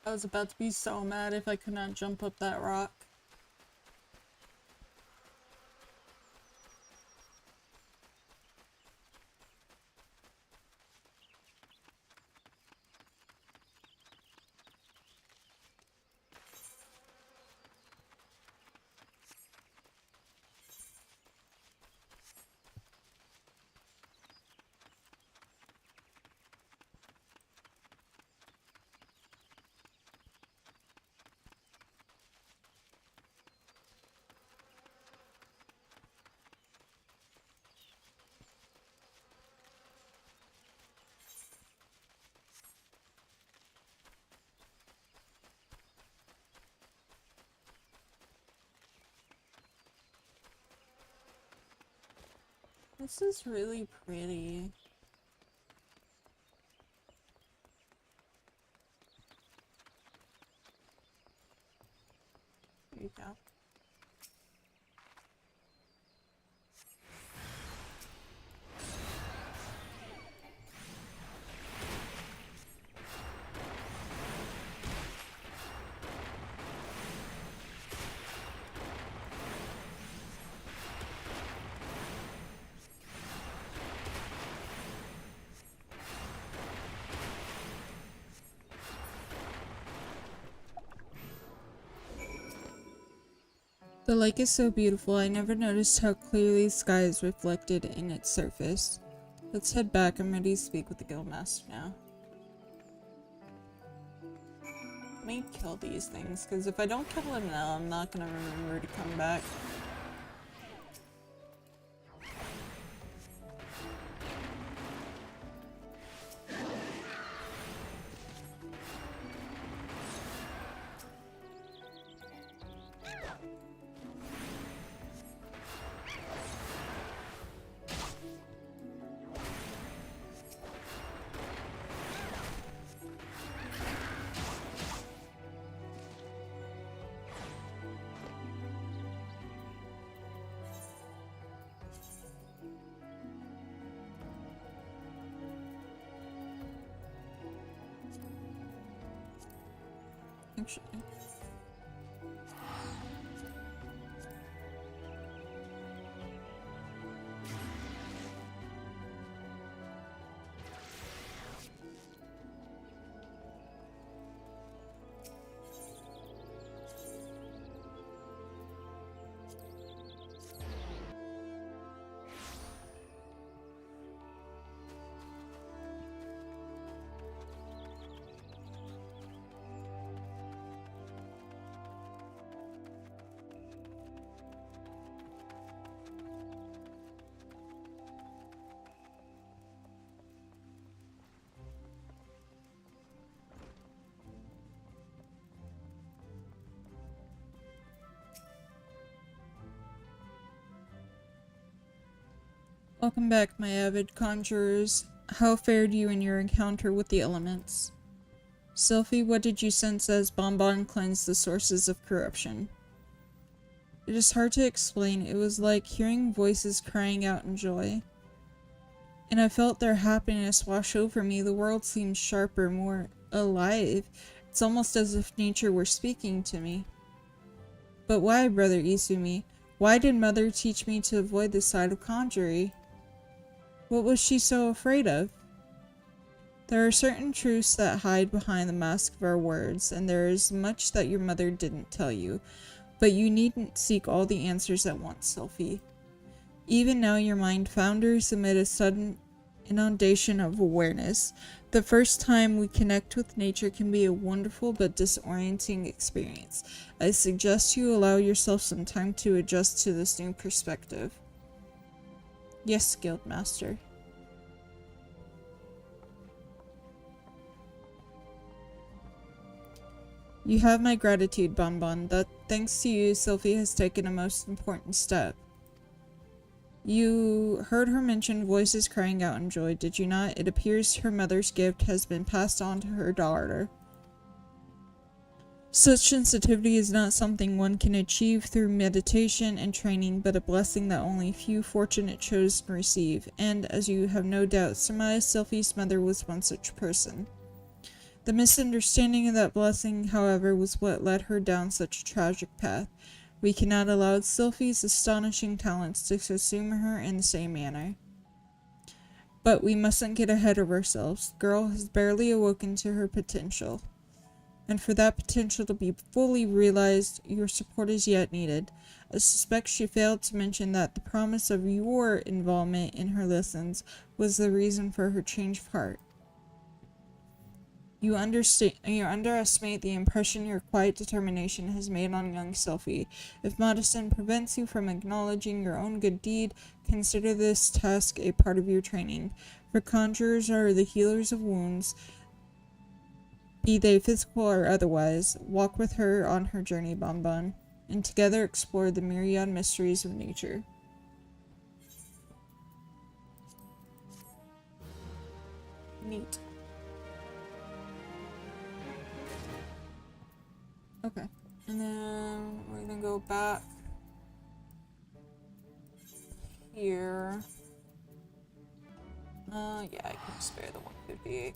I was about to be so mad if I could not jump up that rock. This is really pretty. There you go. The lake is so beautiful. I never noticed how clearly the sky is reflected in its surface. Let's head back. I'm ready to speak with the guildmaster now. Let me kill these things, because if I don't kill them now, I'm not gonna remember to come back. Actually. Welcome back, my avid conjurers. How fared you in your encounter with the elements? Sylphie, what did you sense as Bonbon cleansed the sources of corruption? It is hard to explain. It was like hearing voices crying out in joy. And I felt their happiness wash over me. The world seemed sharper, more alive. It's almost as if nature were speaking to me. But why, Brother Izumi? Why did Mother teach me to avoid the side of conjuring? What was she so afraid of? There are certain truths that hide behind the mask of our words, and there is much that your mother didn't tell you. But you needn't seek all the answers at once, Sophie. Even now your mind founders amid a sudden inundation of awareness. The first time we connect with nature can be a wonderful but disorienting experience. I suggest you allow yourself some time to adjust to this new perspective. Yes, Guildmaster. You have my gratitude, Bonbon. That thanks to you, Sylvie has taken a most important step. You heard her mention voices crying out in joy, did you not? It appears her mother's gift has been passed on to her daughter. Such sensitivity is not something one can achieve through meditation and training, but a blessing that only few fortunate chosen receive, and, as you have no doubt surmised, Sylvie's mother was one such person. The misunderstanding of that blessing, however, was what led her down such a tragic path. We cannot allow Sylphie's astonishing talents to consume her in the same manner. But we mustn't get ahead of ourselves. The girl has barely awoken to her potential. And for that potential to be fully realized, your support is yet needed. I suspect she failed to mention that the promise of your involvement in her lessons was the reason for her change of heart. You underestimate the impression your quiet determination has made on young Sylphie. If modesty prevents you from acknowledging your own good deed, consider this task a part of your training. For conjurers are the healers of wounds, be they physical or otherwise. Walk with her on her journey, Bonbon, and together explore the myriad mysteries of nature. Neat. Okay. And then we're gonna go back here. Yeah, I can spare the 158.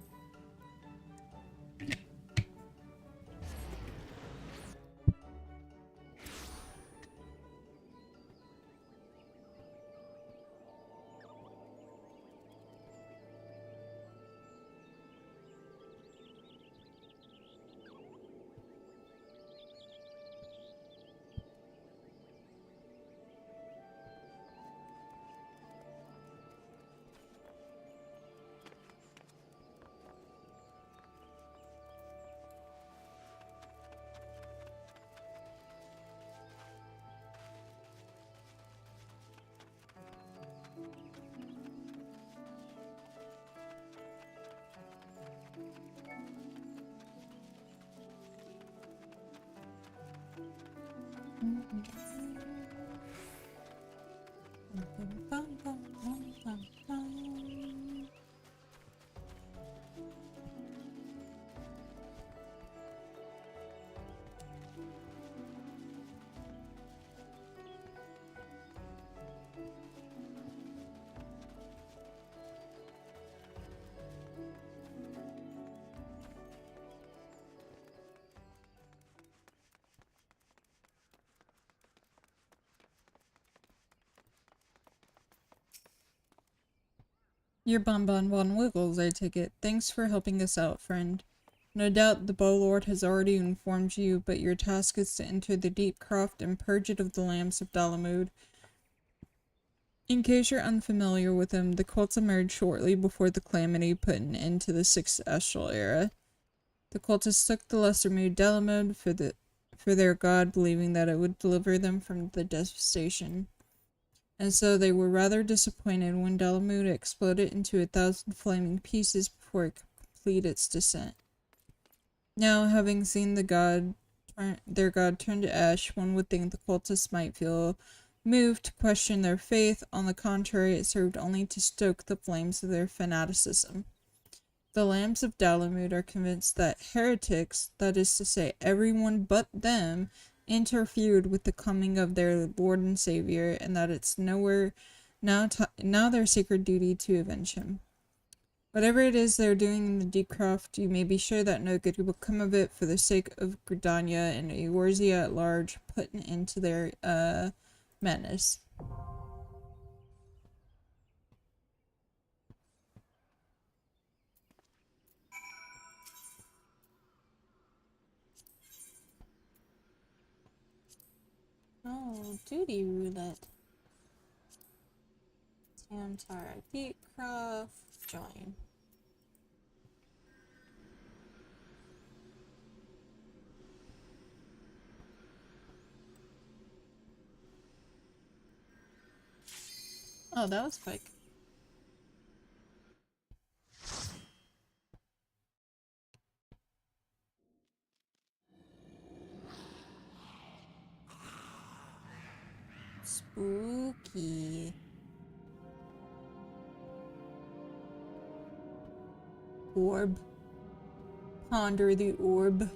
Your Bonbon Von Wiggles, I take it. Thanks for helping us out, friend. No doubt the Bowlord has already informed you, but your task is to enter the deep croft and purge it of the lambs of Dalamud. In case you're unfamiliar with them, the cults emerged shortly before the calamity put an end to the Sixth Astral Era. The cultists took the lesser mood Dalamud for their god, believing that it would deliver them from the devastation. And so they were rather disappointed when Dalamud exploded into 1,000 flaming pieces before it could complete its descent. Now, having seen their god turn to ash, one would think the cultists might feel moved to question their faith. On the contrary, it served only to stoke the flames of their fanaticism. The Lambs of Dalamud are convinced that heretics, that is to say everyone but them, interfered with the coming of their Lord and Savior, and that it's now their sacred duty to avenge him. Whatever it is they're doing in the Deepcroft, you may be sure that no good will come of it for the sake of Gridania and Eorzea at large, put an end to their madness. Duty roulette. Tamtar, Beatcroft, join. Oh, that was quick. Spooky. Orb. Ponder the orb.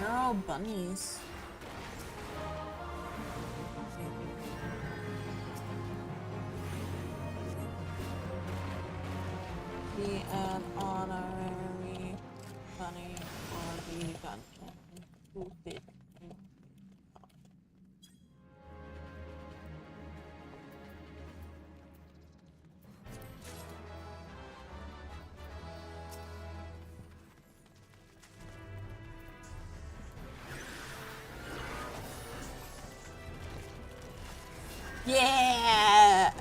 They're all bunnies. Be an honorary bunny or the bunny who fit. Yeah!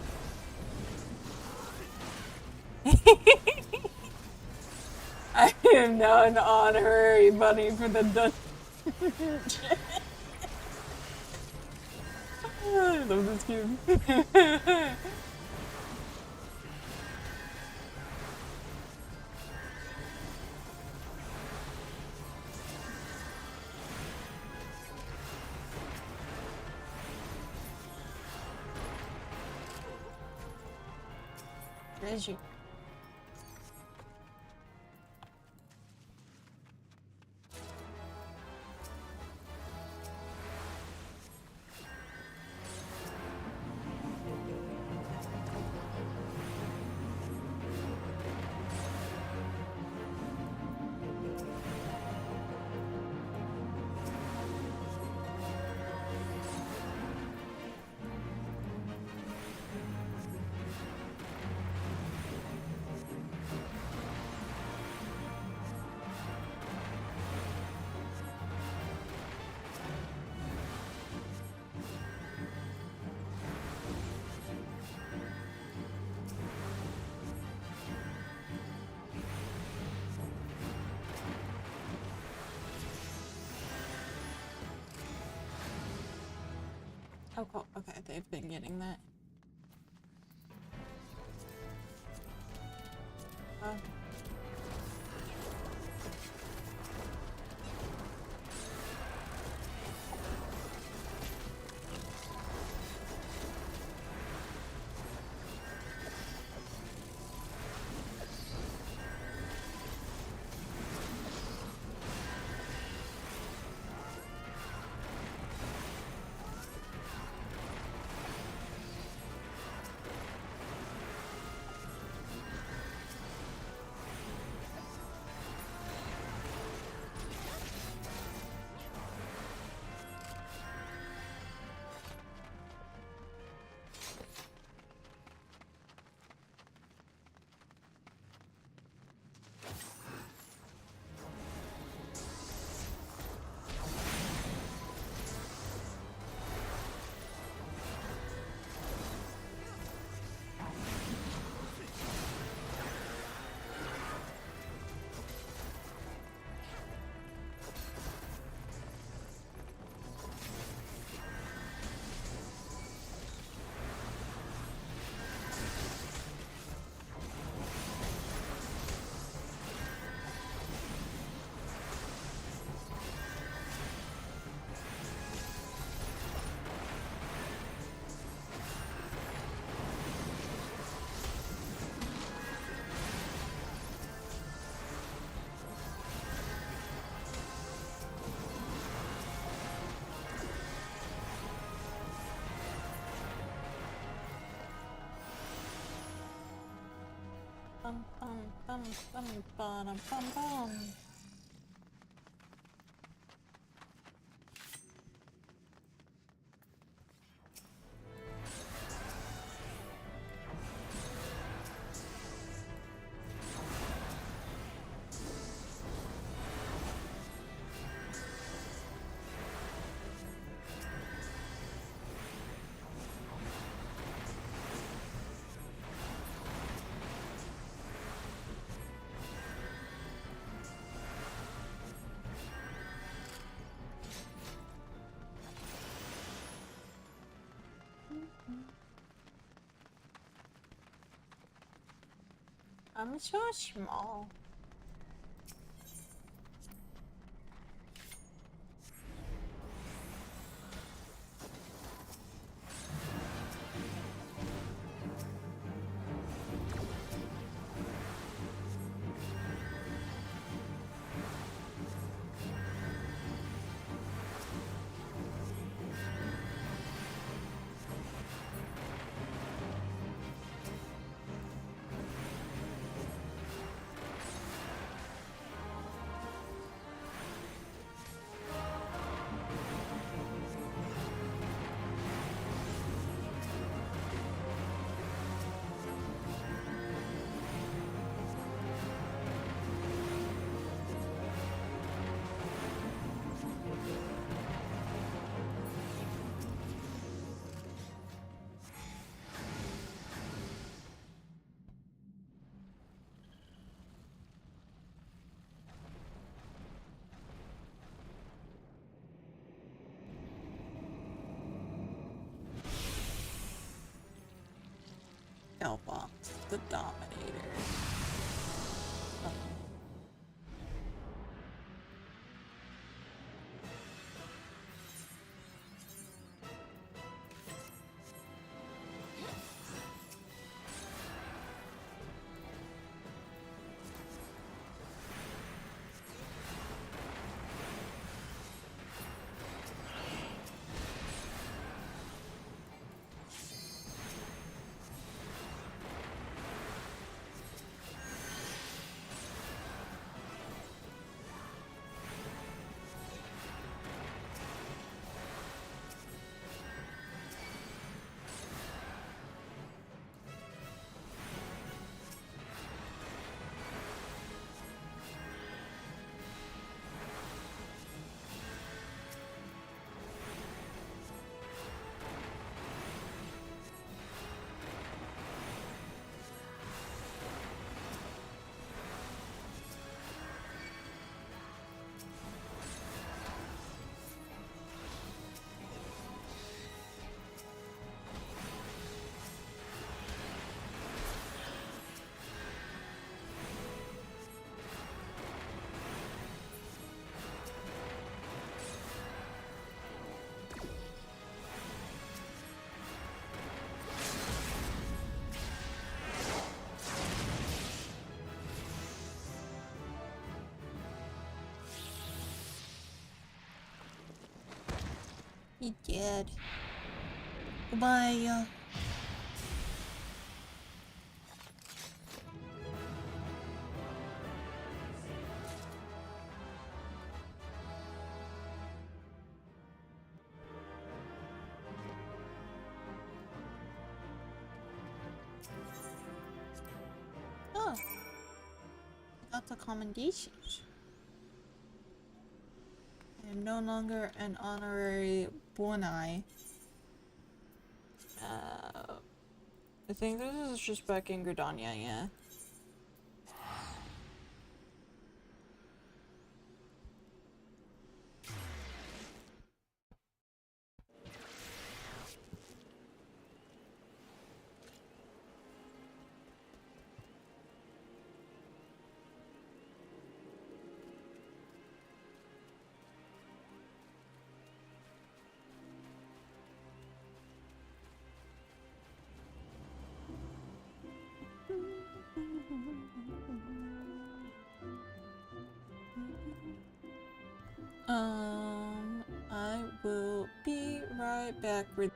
I am now an honorary bunny for the dungeon. I love this game. Where is you? Oh, cool. Okay, they've been getting that. Uh, bum bum bum bum bum bum bum. I'm so small. Hellbox, the Dominator. He did. Goodbye. Oh, I got the commendations. I am no longer an honorary Bonai. I think this is just back in Gridania, yeah. I will be right back with.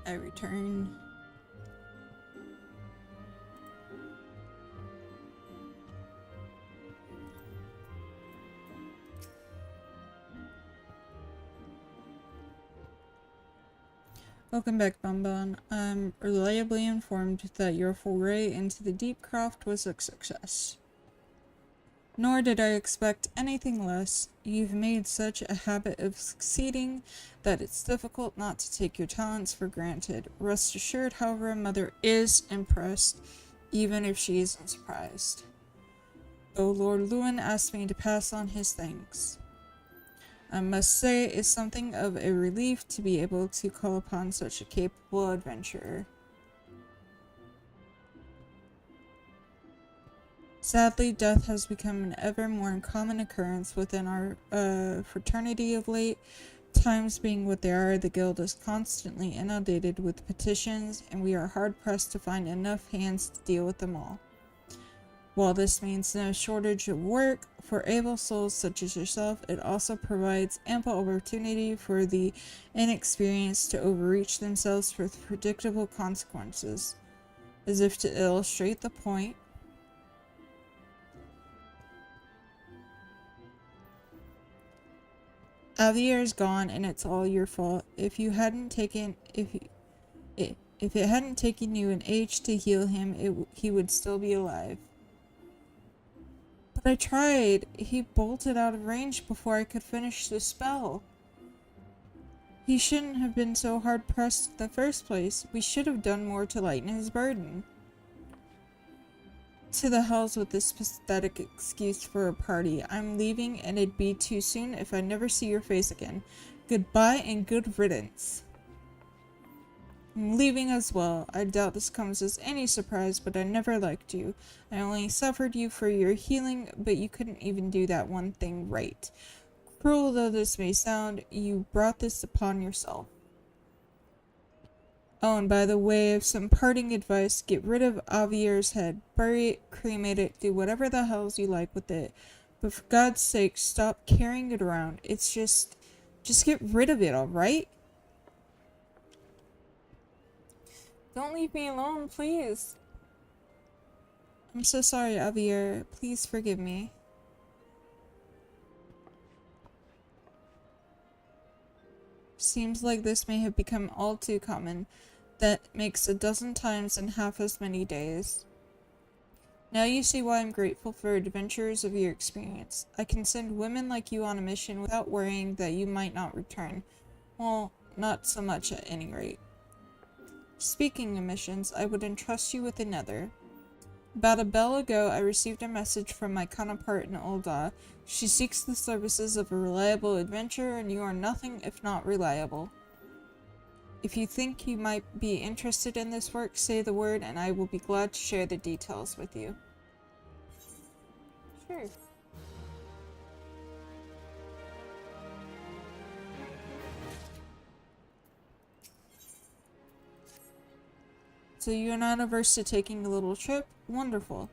I return. Welcome back, Bonbon. I'm reliably informed that your foray into the deep craft was a success. Nor did I expect anything less. You've made such a habit of succeeding that it's difficult not to take your talents for granted. Rest assured, however, Mother is impressed, even if she isn't surprised. Oh, Lord Lewin asked me to pass on his thanks. I must say it's something of a relief to be able to call upon such a capable adventurer. Sadly, death has become an ever more common occurrence within our fraternity of late. Times being what they are, the guild is constantly inundated with petitions, and we are hard-pressed to find enough hands to deal with them all. While this means no shortage of work for able souls such as yourself, it also provides ample opportunity for the inexperienced to overreach themselves with predictable consequences. As if to illustrate the point, Javier is gone and it's all your fault. If it hadn't taken you an age to heal him, he would still be alive. But I tried. He bolted out of range before I could finish the spell. He shouldn't have been so hard pressed in the first place. We should have done more to lighten his burden. To the hells with this pathetic excuse for a party. I'm leaving and it'd be too soon if I never see your face again. Goodbye and good riddance. I'm leaving as well. I doubt this comes as any surprise, but I never liked you. I only suffered you for your healing, but you couldn't even do that one thing right. Cruel though this may sound, you brought this upon yourself. Oh, and by the way of some parting advice, get rid of Javier's head. Bury it, cremate it, do whatever the hells you like with it. But for God's sake, stop carrying it around. It's just get rid of it, alright? Don't leave me alone, please. I'm so sorry, Javier. Please forgive me. Seems like this may have become all too common. That makes a dozen times in half as many days. Now you see why I'm grateful for adventures of your experience. I can send women like you on a mission without worrying that you might not return. Well, not so much at any rate. Speaking of missions, I would entrust you with another. About a bell ago, I received a message from my counterpart in Ul'dah. She seeks the services of a reliable adventurer, and you are nothing if not reliable. If you think you might be interested in this work, say the word, and I will be glad to share the details with you. Sure. So you're not averse to taking a little trip? Wonderful.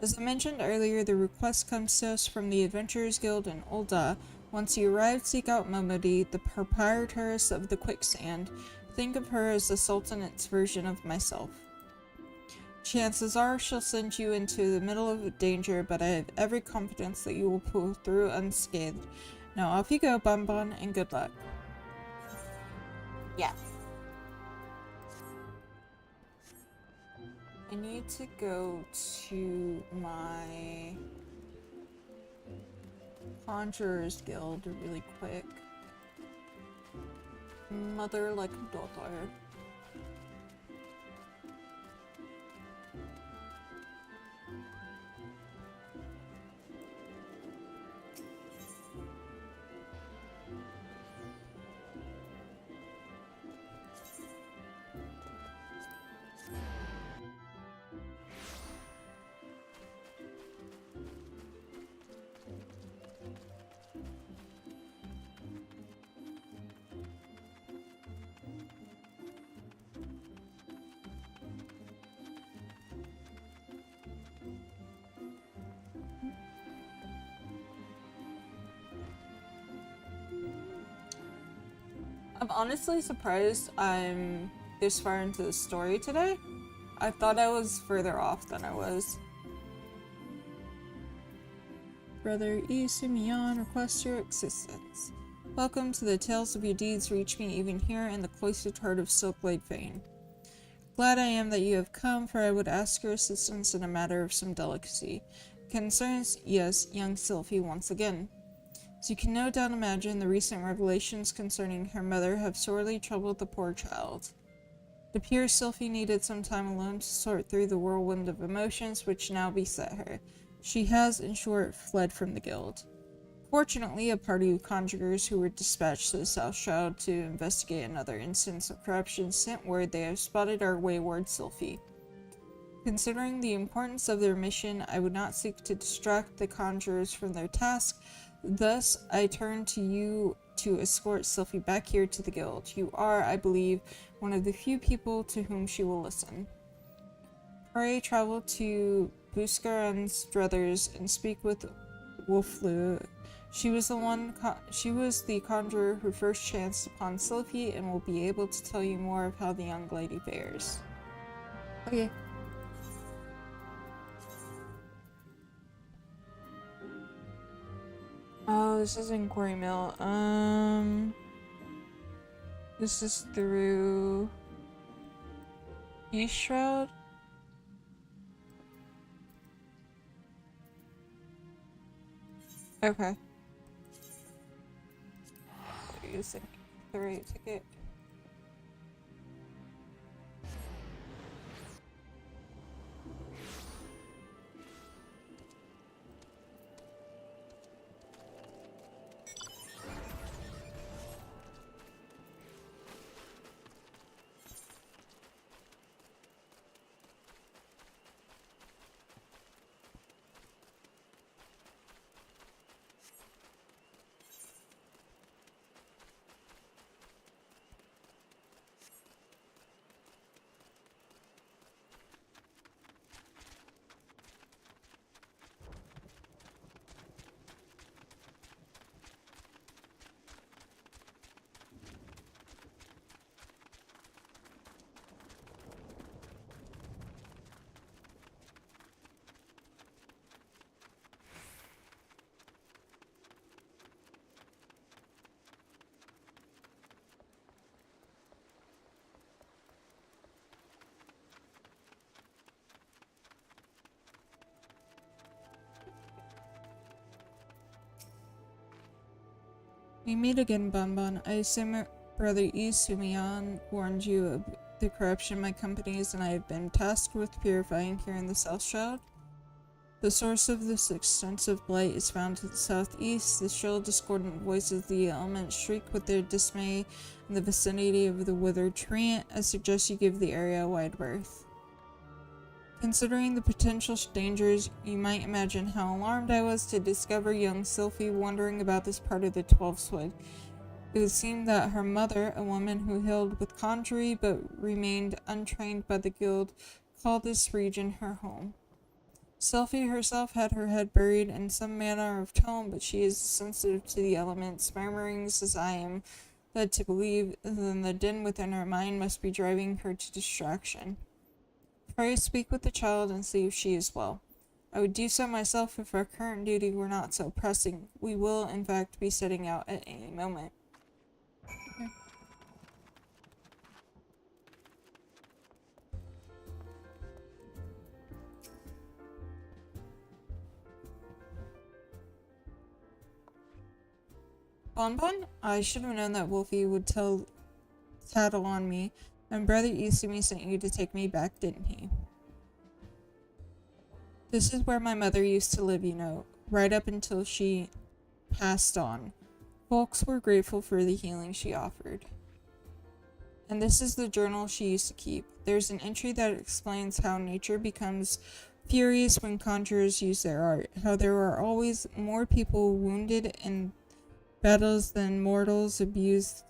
As I mentioned earlier, the request comes to us from the Adventurers Guild in Ul'dah. Once you arrive, seek out Momodi, the proprietress of the Quicksand. Think of her as the Sultanate's version of myself. Chances are she'll send you into the middle of danger, but I have every confidence that you will pull through unscathed. Now off you go, Bonbon, and good luck. Yes. I need to go to my Conjurer's Guild really quick. Mother like a daughter. I'm honestly surprised I'm this far into the story today. I thought I was further off than I was. Brother Isumiyan requests your assistance. Welcome to the tales of your deeds reach me even here in the cloistered heart of Silkblade Fane. Glad I am that you have come, for I would ask your assistance in a matter of some delicacy. Concerns, yes, young Sylphie once again. As you can no doubt imagine, the recent revelations concerning her mother have sorely troubled the poor child. It appears Sylphie needed some time alone to sort through the whirlwind of emotions which now beset her. She has, in short, fled from the guild. Fortunately, a party of conjurers who were dispatched to the South Shroud to investigate another instance of corruption sent word they have spotted our wayward Sylphie. Considering the importance of their mission, I would not seek to distract the conjurers from their task. Thus, I turn to you to escort Sylphie back here to the guild. You are, I believe, one of the few people to whom she will listen. Pray travel to Buscaran's druthers and speak with Wolflu. She was the conjurer who first chanced upon Sylphie and will be able to tell you more of how the young lady fares. Okay. Oh, this is in Quarry Mill. This is through East Shroud. Okay. Using the right ticket. We meet again, Bonbon. I assume Brother Isumiyan warned you of the corruption my company is and I have been tasked with purifying here in the South Shroud. The source of this extensive blight is found to the southeast. The shrill, discordant voices of the elements shriek with their dismay in the vicinity of the withered tree. I suggest you give the area a wide berth. Considering the potential dangers, you might imagine how alarmed I was to discover young Sylphie wandering about this part of the 12th Wood. It would seem that her mother, a woman who hailed with conjury but remained untrained by the guild, called this region her home. Sylphie herself had her head buried in some manner of tone, but she is sensitive to the elements, murmurings as I am led to believe, then the din within her mind must be driving her to distraction. Pray speak with the child and see if she is well. I would do so myself if our current duty were not so pressing. We will, in fact, be setting out at any moment. Okay. Bonbon? I should have known that Wolfie would tattle on me. My brother Isumi sent you to take me back, didn't he? This is where my mother used to live, you know, right up until she passed on. Folks were grateful for the healing she offered. And this is the journal she used to keep. There's an entry that explains how nature becomes furious when conjurers use their art, how there are always more people wounded in battles than mortals abuse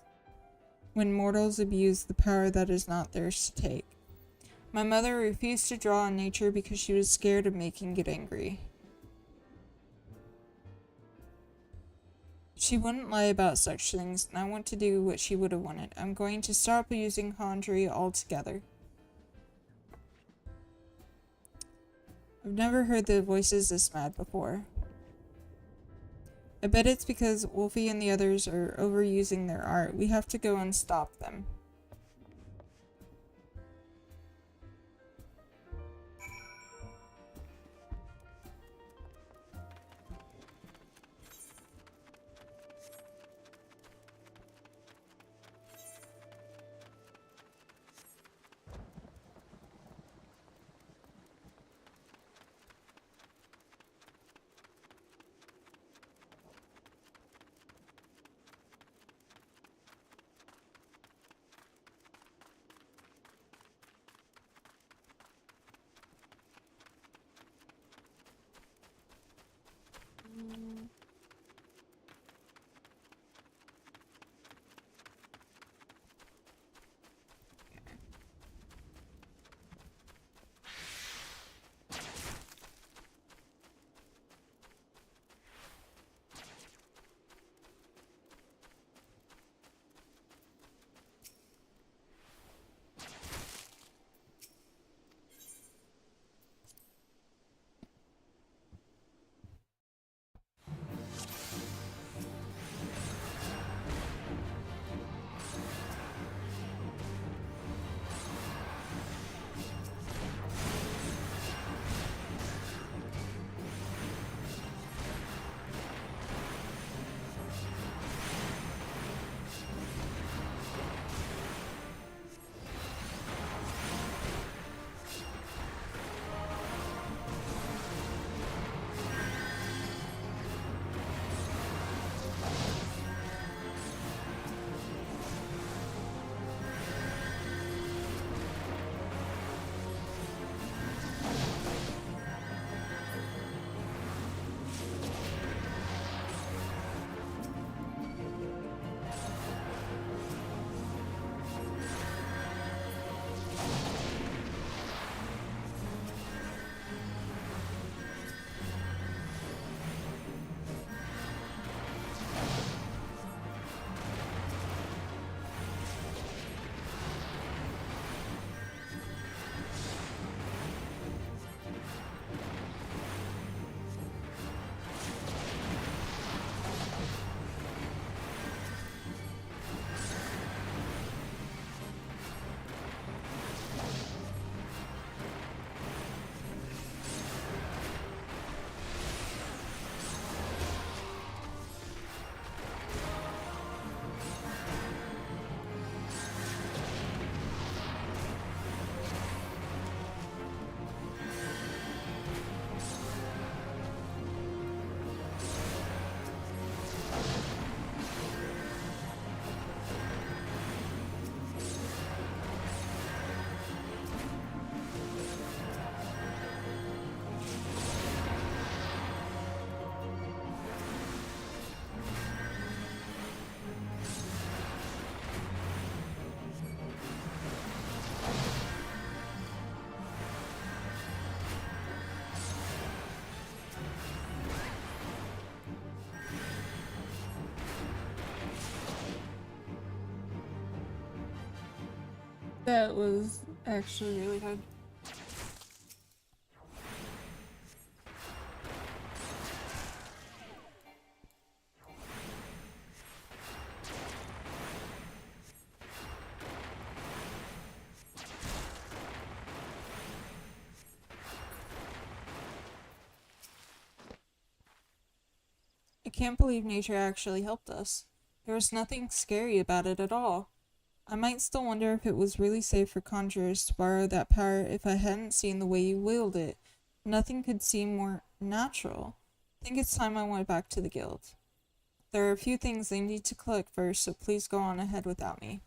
when mortals abuse the power that is not theirs to take. My mother refused to draw on nature because she was scared of making it angry. She wouldn't lie about such things, and I want to do what she would have wanted. I'm going to stop using conjury altogether. I've never heard the voices this mad before. I bet it's because Wolfie and the others are overusing their art. We have to go and stop them. That was actually really hard. I can't believe nature actually helped us. There was nothing scary about it at all. I might still wonder if it was really safe for conjurers to borrow that power if I hadn't seen the way you wield it. Nothing could seem more natural. I think it's time I went back to the guild. There are a few things they need to collect first, so please go on ahead without me.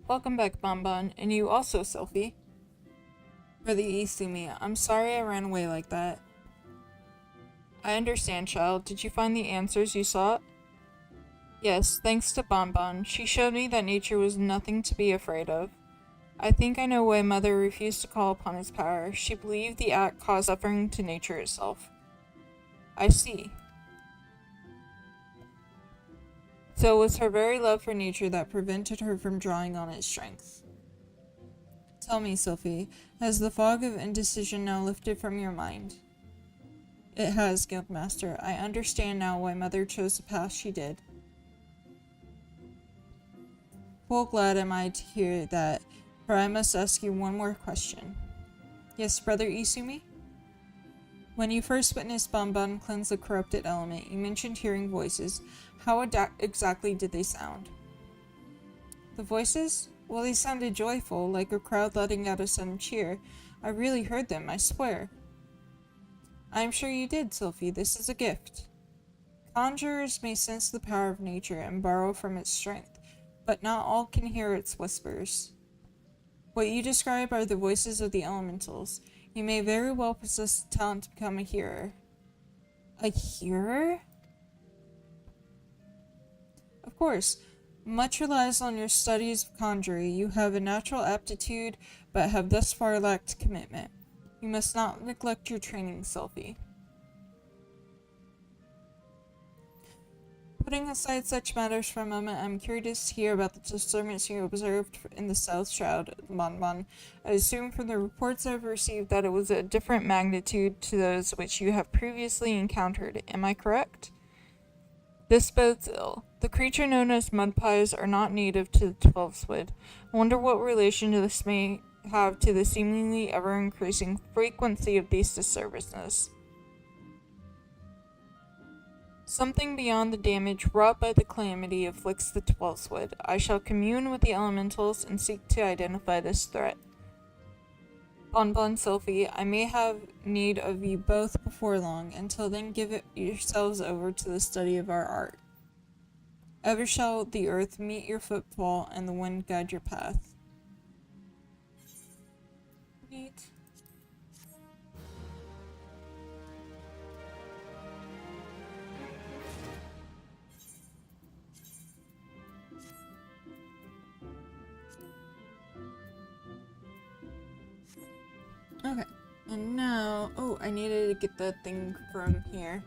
Welcome back, Bonbon, and you also, Selfie. For the Isumi, I'm sorry I ran away like that. I understand, child. Did you find the answers you sought? Yes, thanks to Bonbon. She showed me that nature was nothing to be afraid of. I think I know why Mother refused to call upon its power. She believed the act caused suffering to nature itself. I see. So it was her very love for nature that prevented her from drawing on its strength. Tell me, Sophie, has the fog of indecision now lifted from your mind? It has, Guildmaster. I understand now why Mother chose the path she did. Well, glad am I to hear that, for I must ask you one more question. Yes, Brother Isumi? When you first witnessed Bonbon cleanse the corrupted element, you mentioned hearing voices. How exactly did they sound? The voices? Well, they sounded joyful, like a crowd letting out a sudden cheer. I really heard them, I swear. I am sure you did, Sylphie. This is a gift. Conjurers may sense the power of nature and borrow from its strength, but not all can hear its whispers. What you describe are the voices of the elementals. You may very well possess the talent to become a hearer. A hearer? Of course. Much relies on your studies of conjury. You have a natural aptitude, but have thus far lacked commitment. You must not neglect your training, Sylphie. Putting aside such matters for a moment, I'm curious to hear about the disturbance you observed in the South Shroud, Bonbon. I assume from the reports I've received that it was a different magnitude to those which you have previously encountered. Am I correct? This bodes ill. The creature known as mud pies are not native to the Twelveswood. I wonder what relation this may have to the seemingly ever-increasing frequency of these disturbances. Something beyond the damage wrought by the calamity afflicts the Twelveswood. I shall commune with the elementals and seek to identify this threat. Bonbon, Sylphie, I may have need of you both before long. Until then, give yourselves over to the study of our art. Ever shall the earth meet your footfall and the wind guide your path. Neat. Okay, and now, oh, I needed to get that thing from here.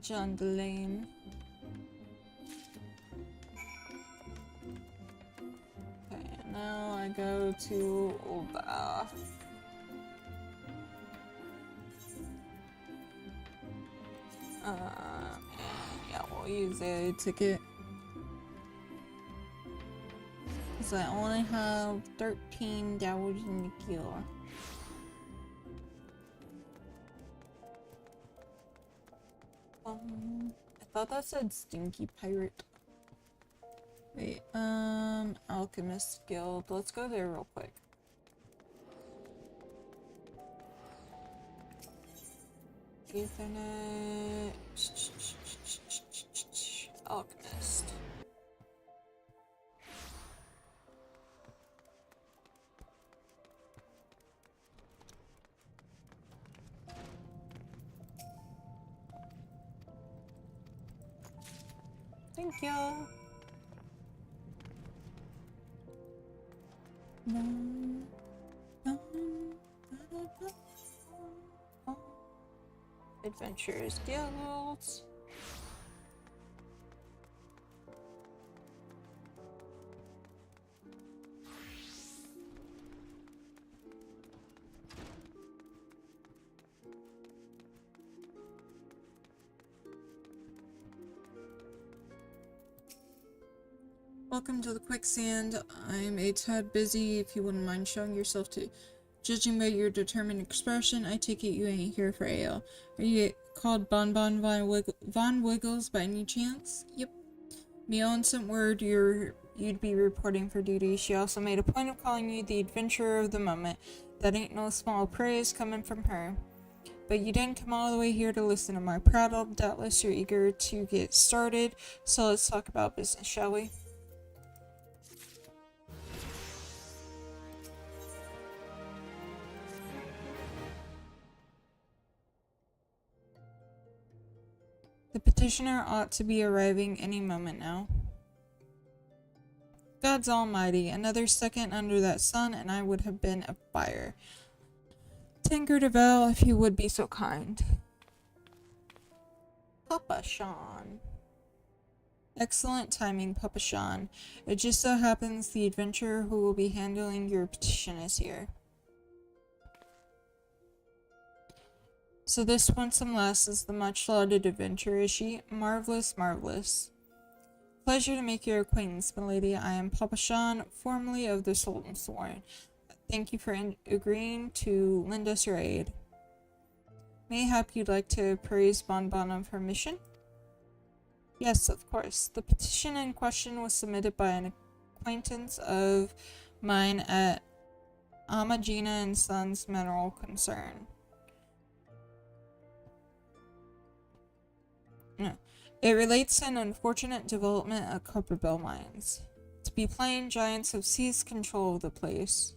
John Delane. Okay, now I go to Ulda. Yeah, we'll use a ticket. Because I only have 13 dollars in the cure. I thought that said Stinky Pirate. Wait, Alchemist Guild. Let's go there real quick. Ethernet. Alchemist. Thank you. Adventurers Guilds. Welcome to the quicksand. I'm a tad busy. If you wouldn't mind showing yourself to. Judging by your determined expression, I take it you ain't here for ale. Are you called Bonbon Von Wiggles by any chance? Yep. Meow sent word you'd be reporting for duty. She also made a point of calling you the adventurer of the moment. That ain't no small praise coming from her. But you didn't come all the way here to listen to my prattle. Doubtless you're eager to get started, so let's talk about business, shall we? The petitioner ought to be arriving any moment now. God's almighty, another second under that sun and I would have been a fire. Tinker Deval, if you would be so kind. Papa Sean. Excellent timing, Papa Sean. It just so happens the adventurer who will be handling your petition is here. So this Winsome Lass is the much-lauded adventurer, is she? Marvelous, marvelous. Pleasure to make your acquaintance, milady. I am Papa Sean, formerly of the Sultan's Sworn. Thank you for agreeing to lend us your aid. Mayhap you'd like to praise Bonbon of her mission? Yes, of course. The petition in question was submitted by an acquaintance of mine at Amagina and Sons Mineral Concern. No. It relates to an unfortunate development at Copperbell Mines. To be plain, giants have seized control of the place.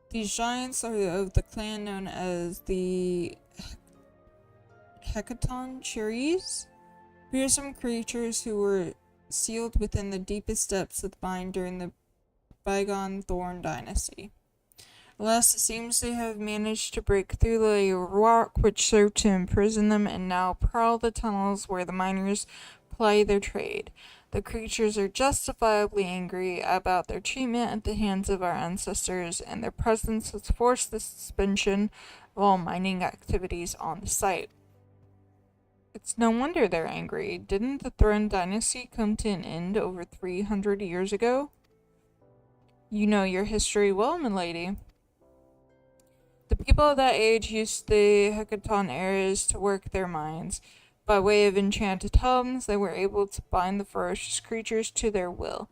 These giants are of the clan known as the Hecaton Cherries. Fearsome creatures who were sealed within the deepest depths of the mine during the bygone Thorn Dynasty. Alas, it seems they have managed to break through the rock which served to imprison them and now prowl the tunnels where the miners ply their trade. The creatures are justifiably angry about their treatment at the hands of our ancestors, and their presence has forced the suspension of all mining activities on the site. It's no wonder they're angry. Didn't the Thorn Dynasty come to an end over 300 years ago? You know your history well, milady. The people of that age used the Hecaton eras to work their mines. By way of enchanted hubs, they were able to bind the ferocious creatures to their will.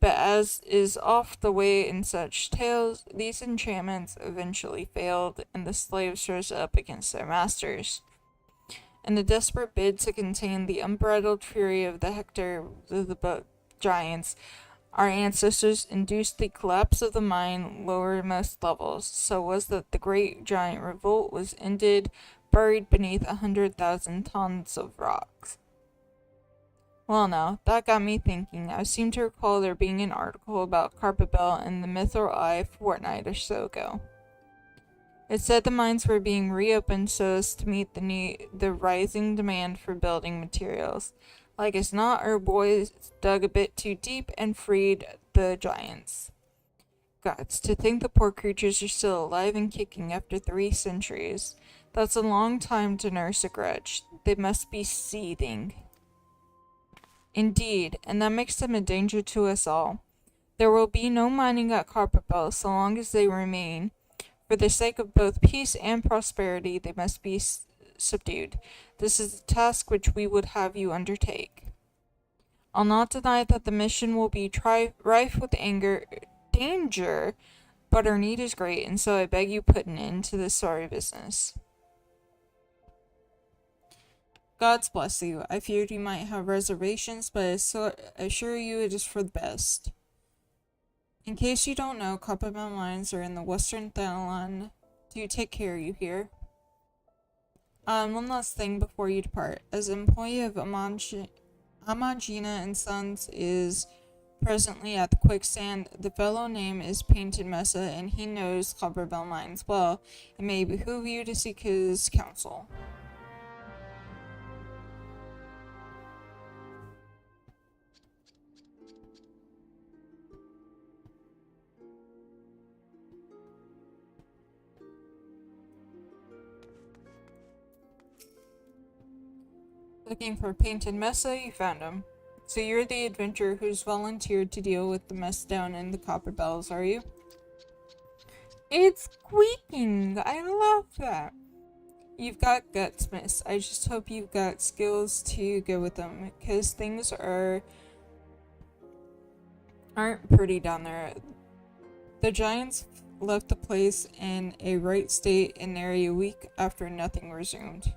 But as is oft the way in such tales, these enchantments eventually failed, and the slaves rose up against their masters. In a desperate bid to contain the unbridled fury of the giants, our ancestors induced the collapse of the mine lowermost levels, so was that the great giant revolt was ended buried beneath 100,000 tons of rocks. Well, now, that got me thinking. I seem to recall there being an article about Carpabel in the Mythor Eye a fortnight or so ago. It said the mines were being reopened so as to meet the rising demand for building materials. Like as not, our boys dug a bit too deep and freed the giants. Gods, to think the poor creatures are still alive and kicking after 3 centuries. That's a long time to nurse a grudge. They must be seething. Indeed, and that makes them a danger to us all. There will be no mining at Carpabel so long as they remain. For the sake of both peace and prosperity, they must be subdued. This is a task which we would have you undertake. I'll not deny that the mission will be rife with danger, but our need is great, and so I beg you put an end to this sorry business. God's bless you. I feared you might have reservations, but I assure you it is for the best. In case you don't know, Chocobo mines are in the western Thanalan. Do take care, you hear? One last thing before you depart. As employee of Amagina and Sons is presently at the quicksand, the fellow name is Painted Mesa, and he knows Chocobo mines well. It may behoove you to seek his counsel. Looking for Painted Mesa, you found him. So you're the adventurer who's volunteered to deal with the mess down in the Copper Bells, are you? It's squeaking! I love that! You've got guts, miss. I just hope you've got skills to go with them, because things aren't pretty down there. The giants left the place in a right state and nearly a week after nothing resumed.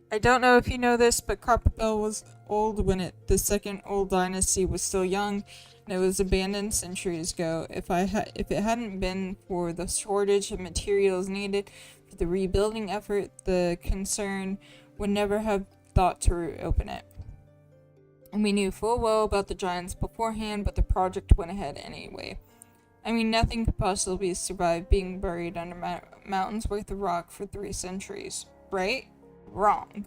I don't know if you know this, but Carpabel was old when the second old dynasty was still young, and it was abandoned centuries ago. If it hadn't been for the shortage of materials needed for the rebuilding effort, the concern would never have thought to reopen it. And we knew full well about the giants beforehand, but the project went ahead anyway. I mean, nothing could possibly survive being buried under mountains worth of rock for 3 centuries, right? Wrong.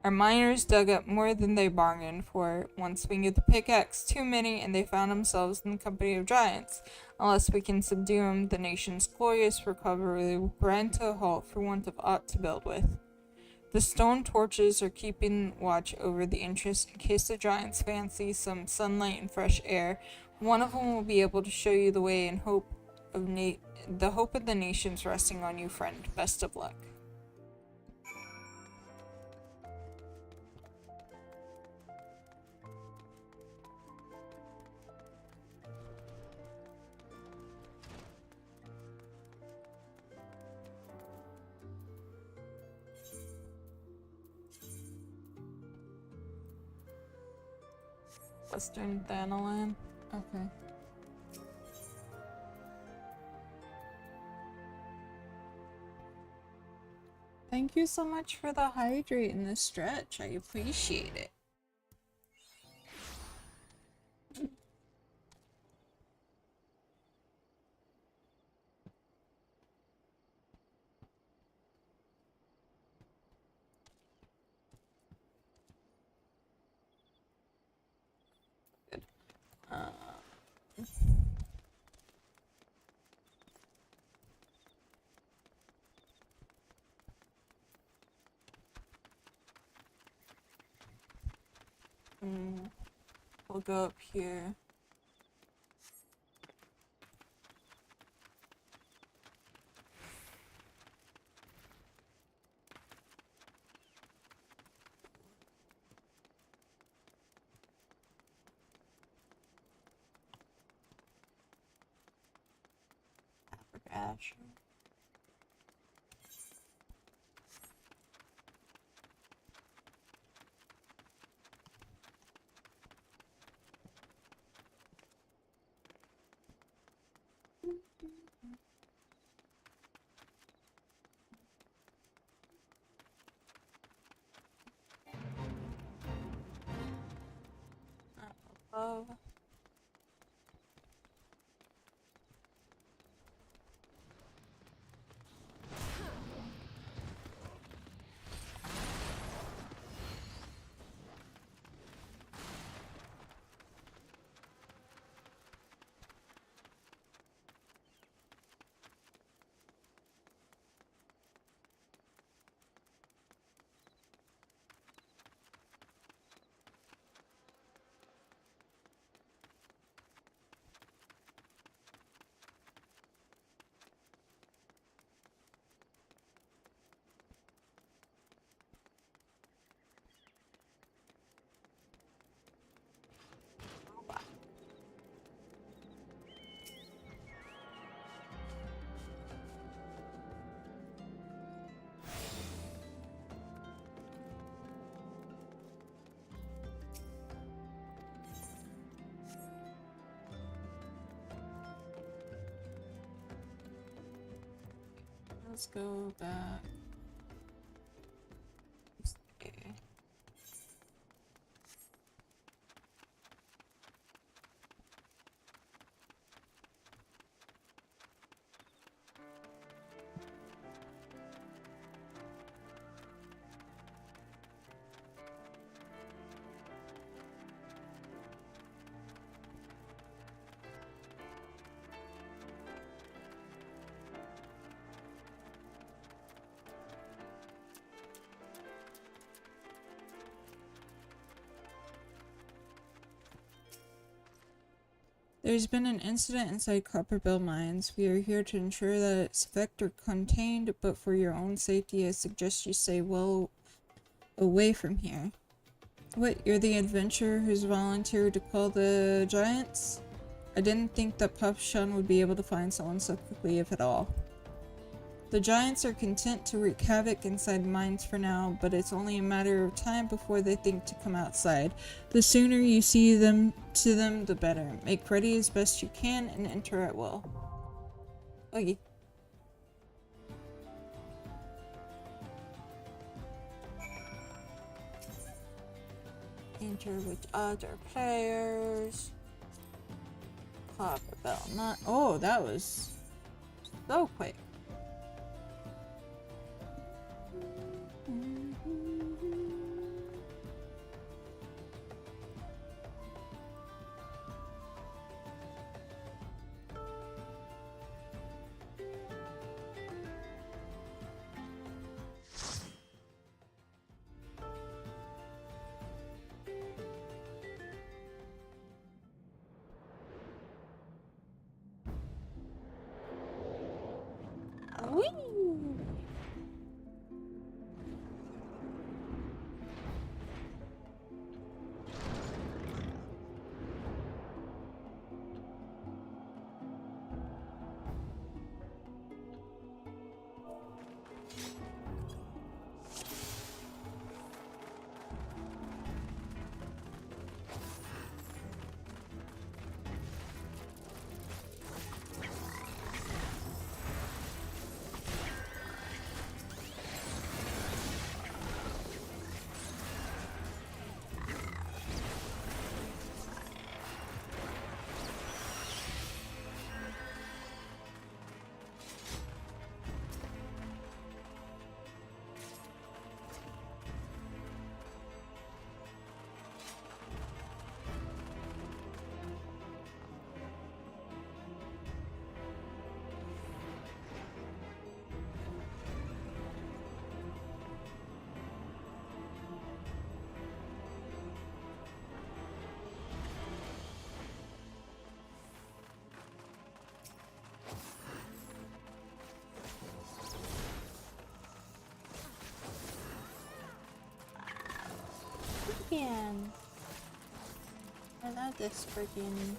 Our miners dug up more than they bargained for. One swing of the pickaxe too many, and they found themselves in the company of giants. Unless we can subdue them, the nation's glorious recovery will grind to a halt for want of aught to build with. The stone torches are keeping watch over the entrance in case the giants fancy some sunlight and fresh air. One of them will be able to show you the way, and the hope of the nation's resting on you, friend. Best of luck. Western Thanalan. Okay. Thank you so much for the hydrate and the stretch. I appreciate it. Good. We'll go up here. Ash. let's go back. Okay. There's been an incident inside Copperbill Mines. We are here to ensure that its effects are contained, but for your own safety, I suggest you stay well away from here. What, you're the adventurer who's volunteered to call the giants? I didn't think that Papshan would be able to find someone so quickly, if at all. The giants are content to wreak havoc inside mines for now, but it's only a matter of time before they think to come outside. The sooner you see them, the better. Make ready as best you can and enter at will. Okay. Enter with other players. Copperbell, not. Oh, that was so quick. Whee! Again. I love this freaking.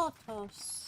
Lotus.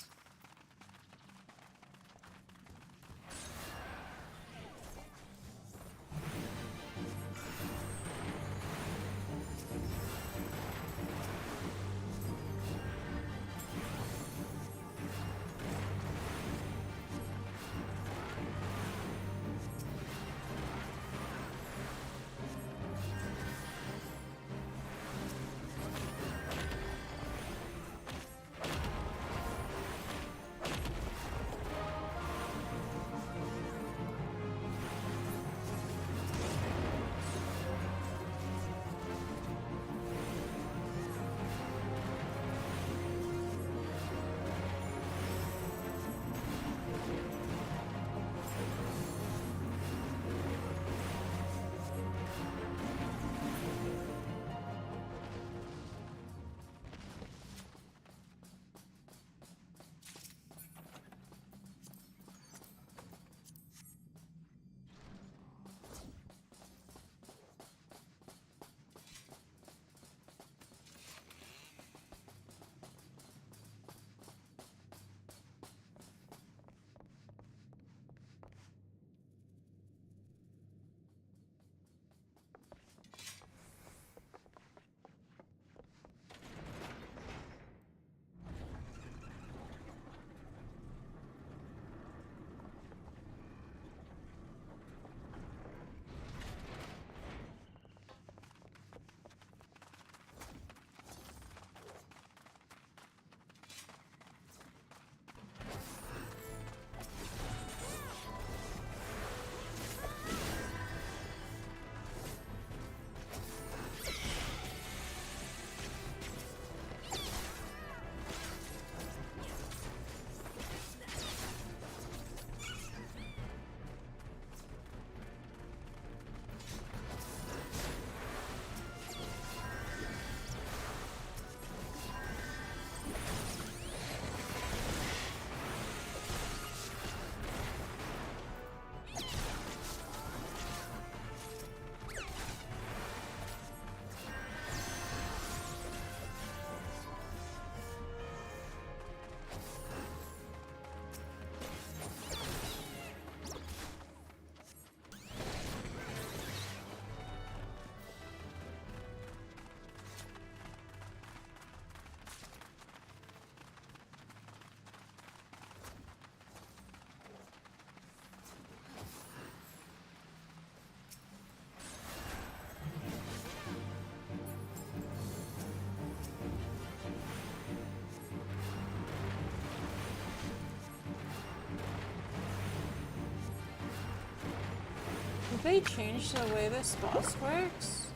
Did they change the way this boss works?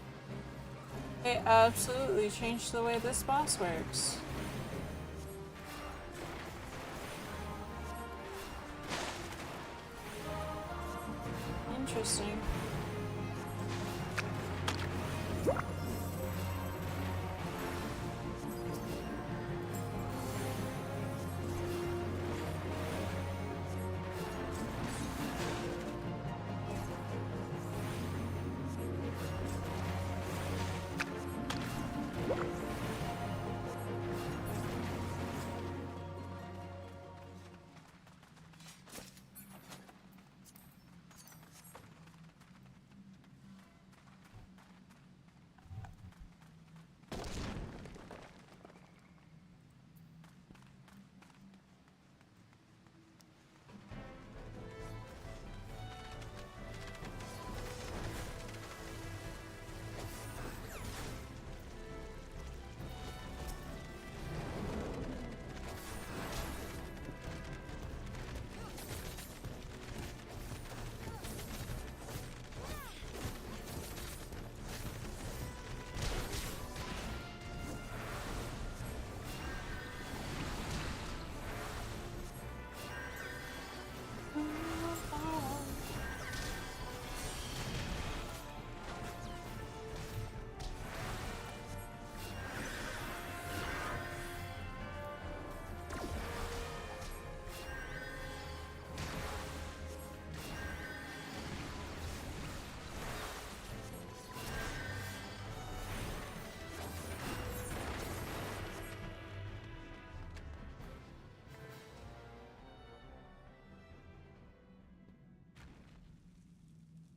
They absolutely changed the way this boss works. Interesting.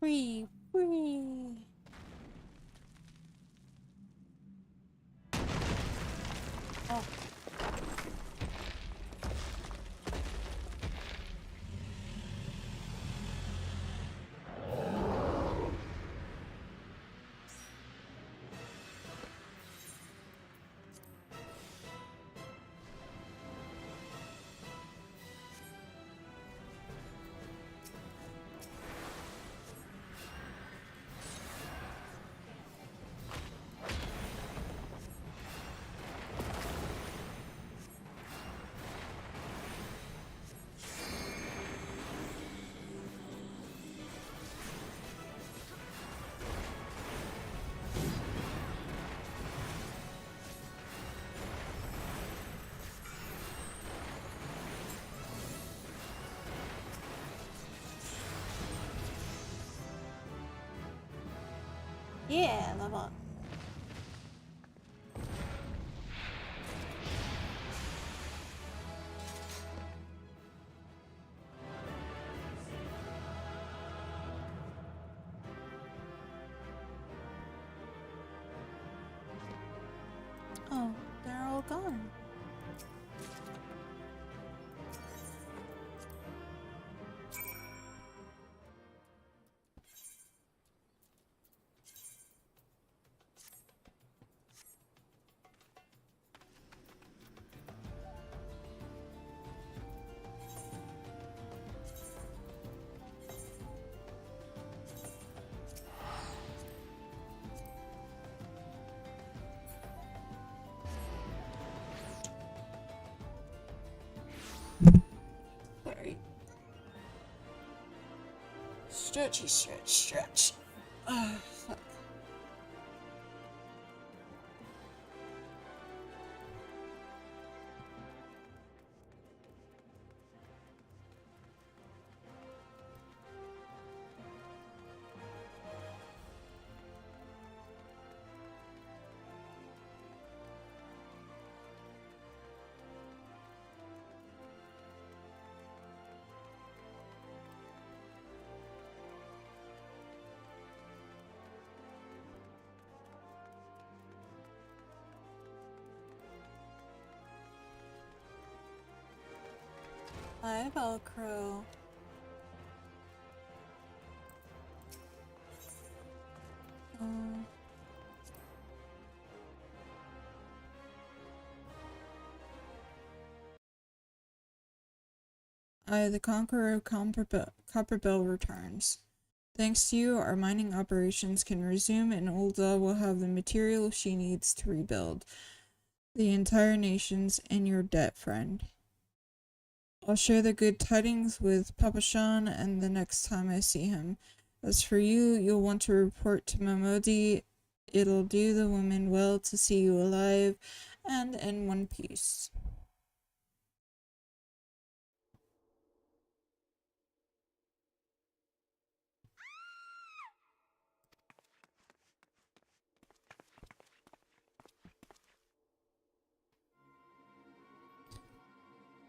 Free, free. Oh. Yeah, level up. Oh, they're all gone. Sorry. Stretchy, stretch, stretch. Fuck. Hi, Velcro. The Conqueror of Copperbell returns. Thanks to you, our mining operations can resume and Ulda will have the material she needs to rebuild. The entire nation's in your debt, friend. I'll share the good tidings with Papa Shan and the next time I see him. As for you, you'll want to report to Mamodi. It'll do the women well to see you alive and in one piece.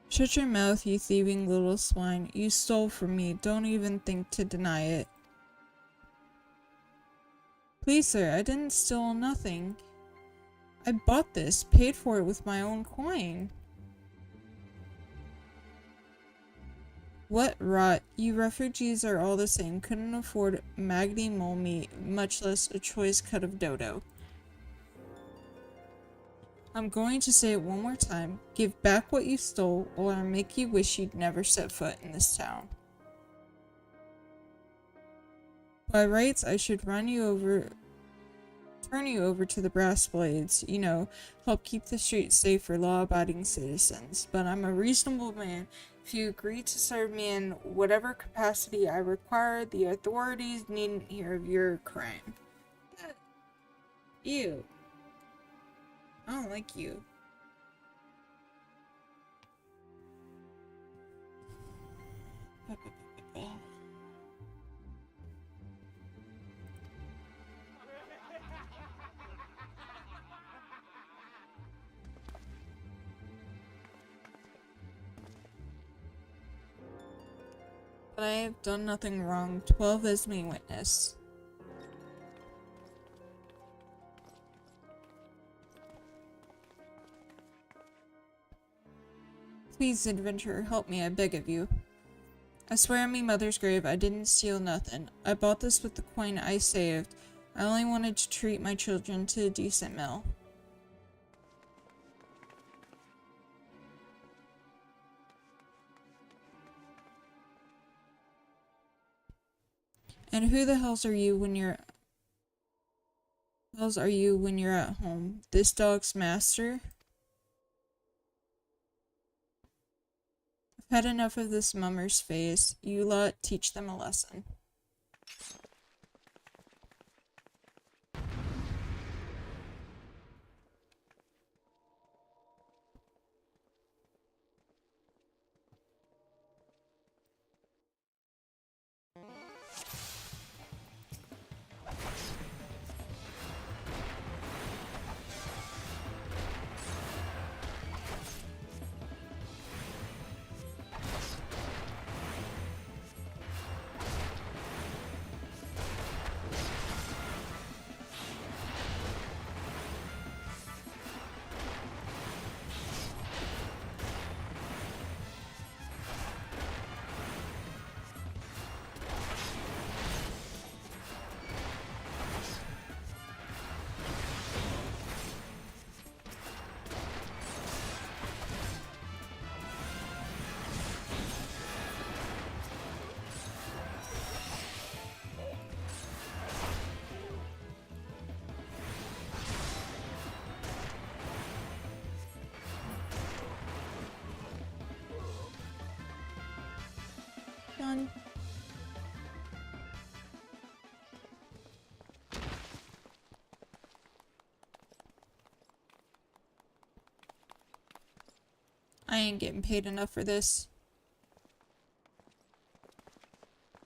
Shut your mouth, you thieving little swine. You stole from me. Don't even think to deny it. Please, sir, I didn't steal nothing. I bought this, paid for it with my own coin. What rot. You refugees are all the same. Couldn't afford maggoty mole meat, much less a choice cut of dodo. I'm going to say it one more time. Give back what you stole, or I'll make you wish you'd never set foot in this town. By rights, I should turn you over to the brass blades, help keep the streets safe for law-abiding citizens. But I'm a reasonable man. If you agree to serve me in whatever capacity I require, the authorities needn't hear of your crime. Ew. I don't like you. But I have done nothing wrong. 12 is me witness. Please, adventurer, help me, I beg of you. I swear on me mother's grave I didn't steal nothing. I bought this with the coin I saved. I only wanted to treat my children to a decent meal. And who the hells are you when you're at home? This dog's master? I've had enough of this mummer's face. You lot teach them a lesson. Done. I ain't getting paid enough for this.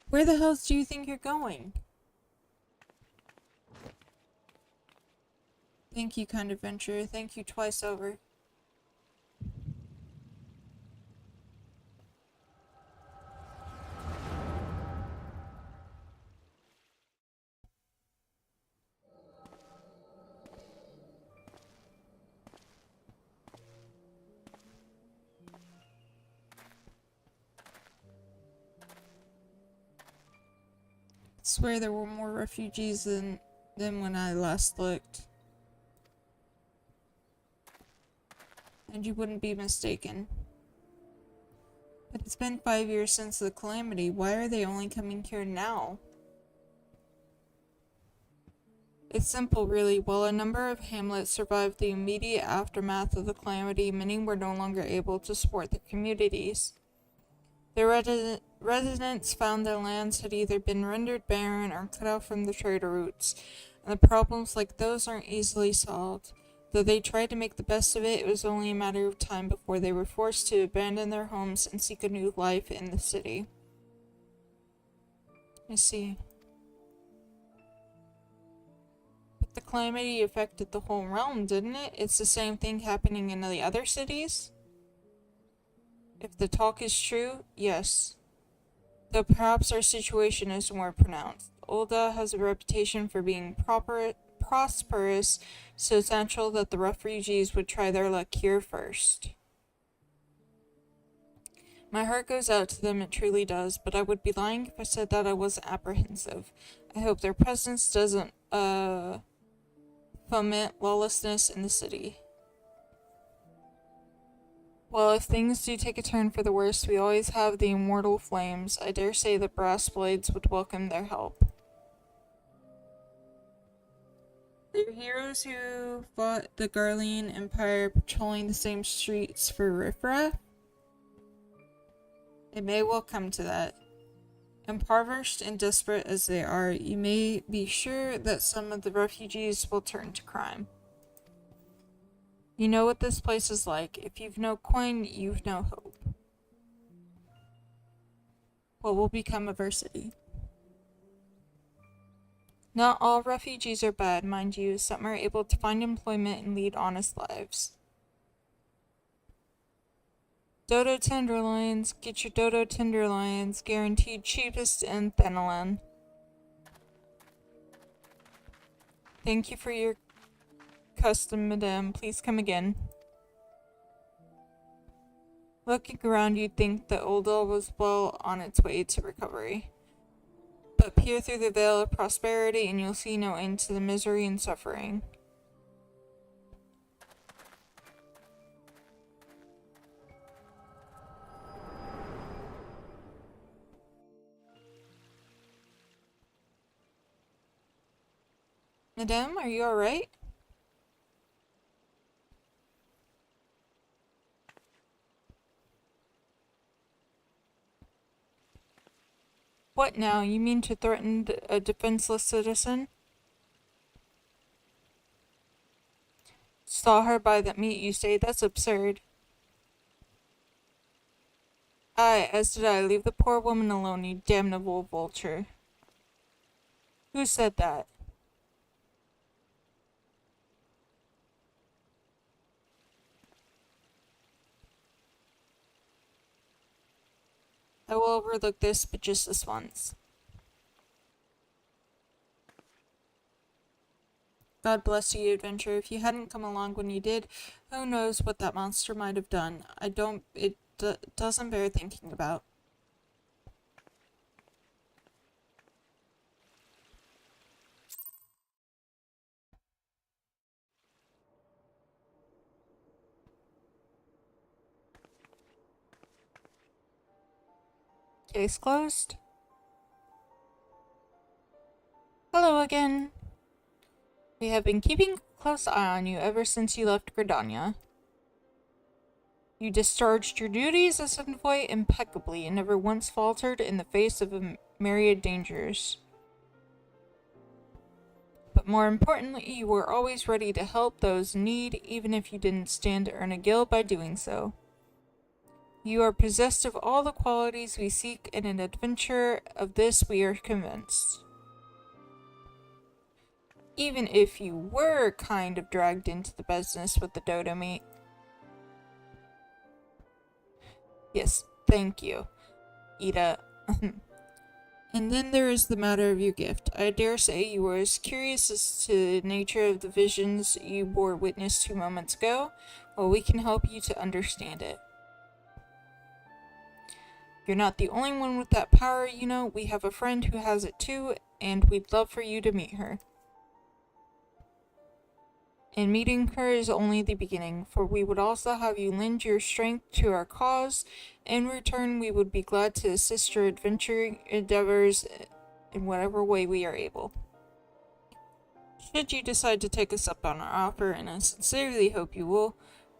Where the hell do you think you're going? Thank you, kind adventurer. Thank you twice over. I swear there were more refugees than when I last looked. And you wouldn't be mistaken. But it's been 5 years since the calamity. Why are they only coming here now? It's simple, really. While a number of hamlets survived the immediate aftermath of the calamity, many were no longer able to support their communities. Their residents found their lands had either been rendered barren or cut off from the trade routes, and the problems like those aren't easily solved. Though they tried to make the best of it, it was only a matter of time before they were forced to abandon their homes and seek a new life in the city. I see. But the calamity affected the whole realm, didn't it? It's the same thing happening in the other cities? If the talk is true, yes. Though perhaps our situation is more pronounced. Ul'dah has a reputation for being prosperous, so it's natural that the refugees would try their luck here first. My heart goes out to them, it truly does, but I would be lying if I said that I wasn't apprehensive. I hope their presence doesn't, foment lawlessness in the city. Well, if things do take a turn for the worse, we always have the immortal flames. I dare say the brass blades would welcome their help. They're heroes who fought the Garlean Empire patrolling the same streets for riffraff? It may well come to that. Impoverished and desperate as they are, you may be sure that some of the refugees will turn to crime. You know what this place is like. If you've no coin, you've no hope. What will become of our city? Not all refugees are bad, mind you. Some are able to find employment and lead honest lives. Dodo tenderloins. Get your Dodo tenderloins. Guaranteed cheapest in Thanalan. Thank you for your custom, madame. Please come again. Looking around, you'd think the old doll was well on its way to recovery. But peer through the veil of prosperity and you'll see no end to the misery and suffering. Madame, are you alright? What now? You mean to threaten a defenseless citizen? Saw her buy that meat, you say? That's absurd. Aye, as did I. Leave the poor woman alone, you damnable vulture. Who said that? I will overlook this, but just this once. God bless you, adventurer. If you hadn't come along when you did, who knows what that monster might have done. It doesn't bear thinking about. Case closed. Hello again. We have been keeping a close eye on you ever since you left Gridania. You discharged your duties as envoy impeccably and never once faltered in the face of a myriad dangers. But more importantly, you were always ready to help those in need, even if you didn't stand to earn a gil by doing so. You are possessed of all the qualities we seek in an adventurer. Of this we are convinced. Even if you were kind of dragged into the business with the dodo meat. Yes, thank you, Ida. And then there is the matter of your gift. I dare say you were as curious as to the nature of the visions you bore witness 2 moments ago. Well, we can help you to understand it. You're not the only one with that power, you know. We have a friend who has it too, and we'd love for you to meet her. And meeting her is only the beginning, for we would also have you lend your strength to our cause. In return, we would be glad to assist your adventuring endeavors in whatever way we are able. Should you decide to take us up on our offer, and I sincerely hope you will,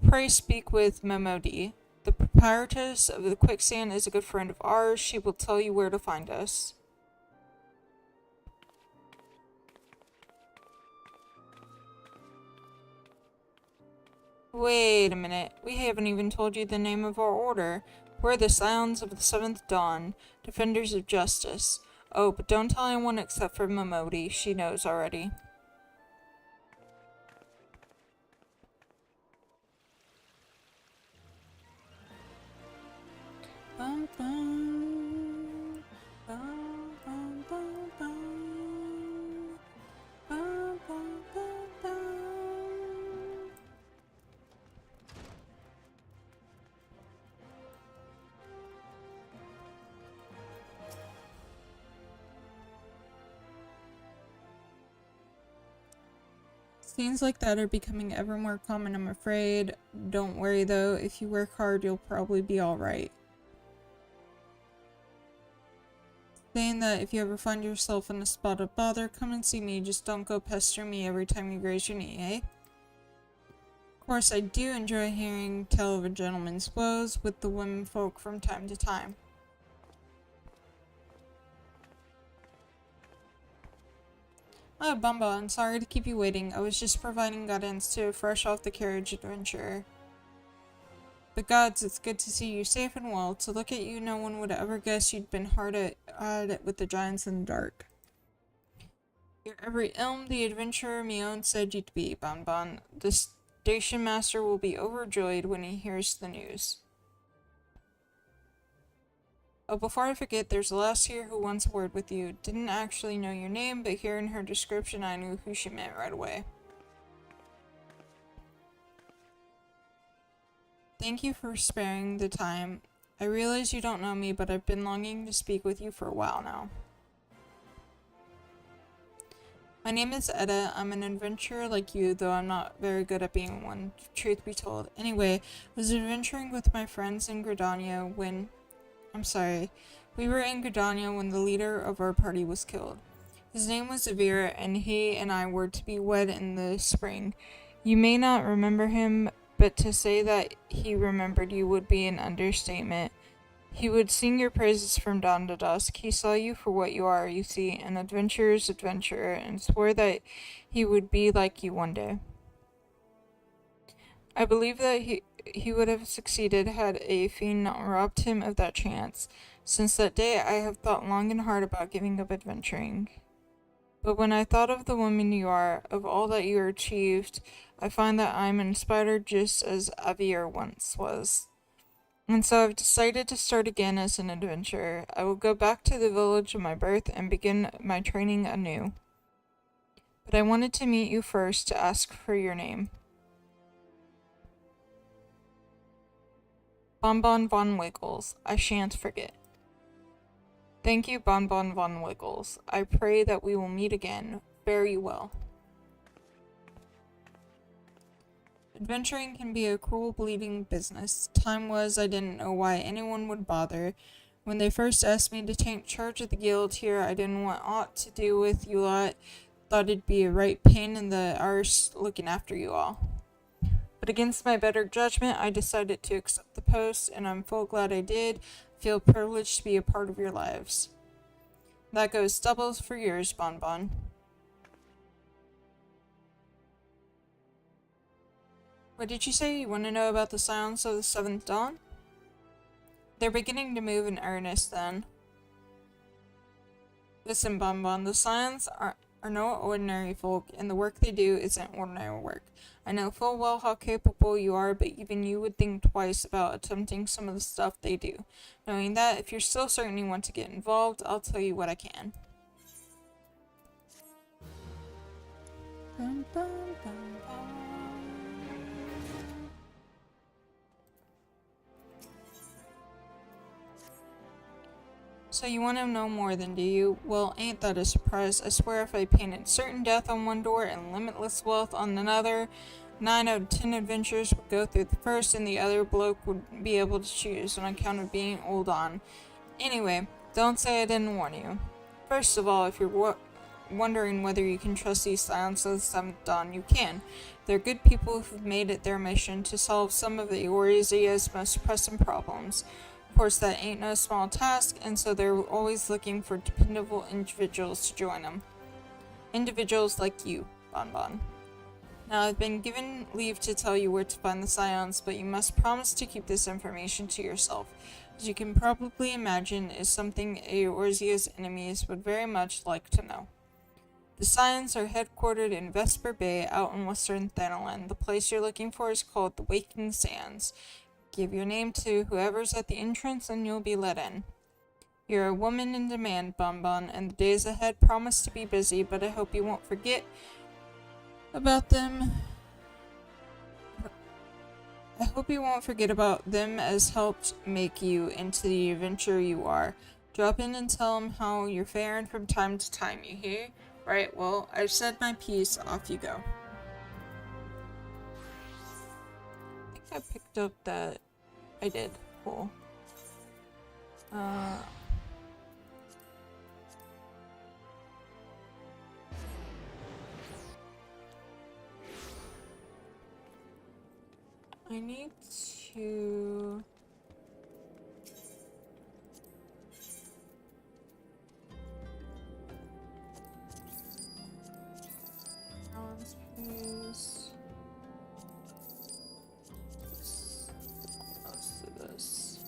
pray speak with Memodi. The proprietress of the quicksand is a good friend of ours. She will tell you where to find us. Wait a minute. We haven't even told you the name of our order. We're the Scions of the Seventh Dawn, Defenders of Justice. Oh, but don't tell anyone except for Memodi. She knows already. Bum, bum. Bum, bum, bum, bum. Bum, bum, bum, bum. Scenes like that are becoming ever more common, I'm afraid. Don't worry though, if you work hard, you'll probably be alright. Saying that if you ever find yourself in a spot of bother, come and see me. Just don't go pester me every time you graze your knee, eh? Of course, I do enjoy hearing tell of a gentleman's woes with the women folk from time to time. Oh, Bumba, I'm sorry to keep you waiting. I was just providing guidance to a fresh off the carriage adventurer. But gods, it's good to see you safe and well. To look at you, no one would ever guess you'd been hard at it with the giants in the dark. You're every ilm the adventurer Mion said you'd be, Bonbon. The station master will be overjoyed when he hears the news. Oh, before I forget, there's a lass here who wants a word with you. Didn't actually know your name, but hearing her description, I knew who she meant right away. Thank you for sparing the time. I realize you don't know me, but I've been longing to speak with you for a while now. My name is Etta. I'm an adventurer like you, though I'm not very good at being one, truth be told. Anyway, I was adventuring with my friends in Gridania when... We were in Gridania when the leader of our party was killed. His name was Zavira, and he and I were to be wed in the spring. You may not remember him, but to say that he remembered you would be an understatement. He would sing your praises from dawn to dusk. He saw you for what you are, you see, an adventurer's adventurer, and swore that he would be like you one day. I believe that he would have succeeded had a fiend not robbed him of that chance. Since that day, I have thought long and hard about giving up adventuring. But when I thought of the woman you are, of all that you achieved, I find that I'm inspired just as Avir once was. And so I've decided to start again as an adventurer. I will go back to the village of my birth and begin my training anew. But I wanted to meet you first to ask for your name. Bonbon von Wiggles. I shan't forget. Thank you, Bonbon von Wiggles. I pray that we will meet again. Fare you well. Adventuring can be a cruel, bleeding business. Time was I didn't know why anyone would bother. When they first asked me to take charge of the guild here, I didn't want aught to do with you lot. Thought it'd be a right pain in the arse looking after you all. But against my better judgment, I decided to accept the post, and I'm full glad I did. Feel privileged to be a part of your lives. That goes doubles for yours, Bonbon. What did you say? You want to know about the Scions of the Seventh Dawn? They're beginning to move in earnest, then. Listen, Bonbon, the Scions are no ordinary folk, and the work they do isn't ordinary work. I know full well how capable you are, but even you would think twice about attempting some of the stuff they do. Knowing that, if you're still certain you want to get involved, I'll tell you what I can. Bum, bum, bum, bum. So you want to know more then, do you? Well, ain't that a surprise? I swear if I painted certain death on one door and limitless wealth on another, 9 out of 10 adventurers would go through the first and the other bloke would be able to choose on account of being old on. Anyway, don't say I didn't warn you. First of all, if you're wondering whether you can trust these Scions of the Seventh Dawn, you can. They're good people who've made it their mission to solve some of the Eorzea's most pressing problems. Of course, that ain't no small task, and so they're always looking for dependable individuals to join them. Individuals like you, Bonbon. Now, I've been given leave to tell you where to find the Scions, but you must promise to keep this information to yourself. As you can probably imagine, is something Eorzea's enemies would very much like to know. The Scions are headquartered in Vesper Bay, out in western Thanalan. The place you're looking for is called the Waking Sands. Give your name to whoever's at the entrance and you'll be let in. You're a woman in demand, Bonbon, and the days ahead promise to be busy, but I hope you won't forget about them. I hope you won't forget about them as helped make you into the adventurer you are. Drop in and tell them how you're faring from time to time, you hear? Right, well, I've said my piece, off you go. I picked up that I did. Cool. I need to... Please. Let's do this.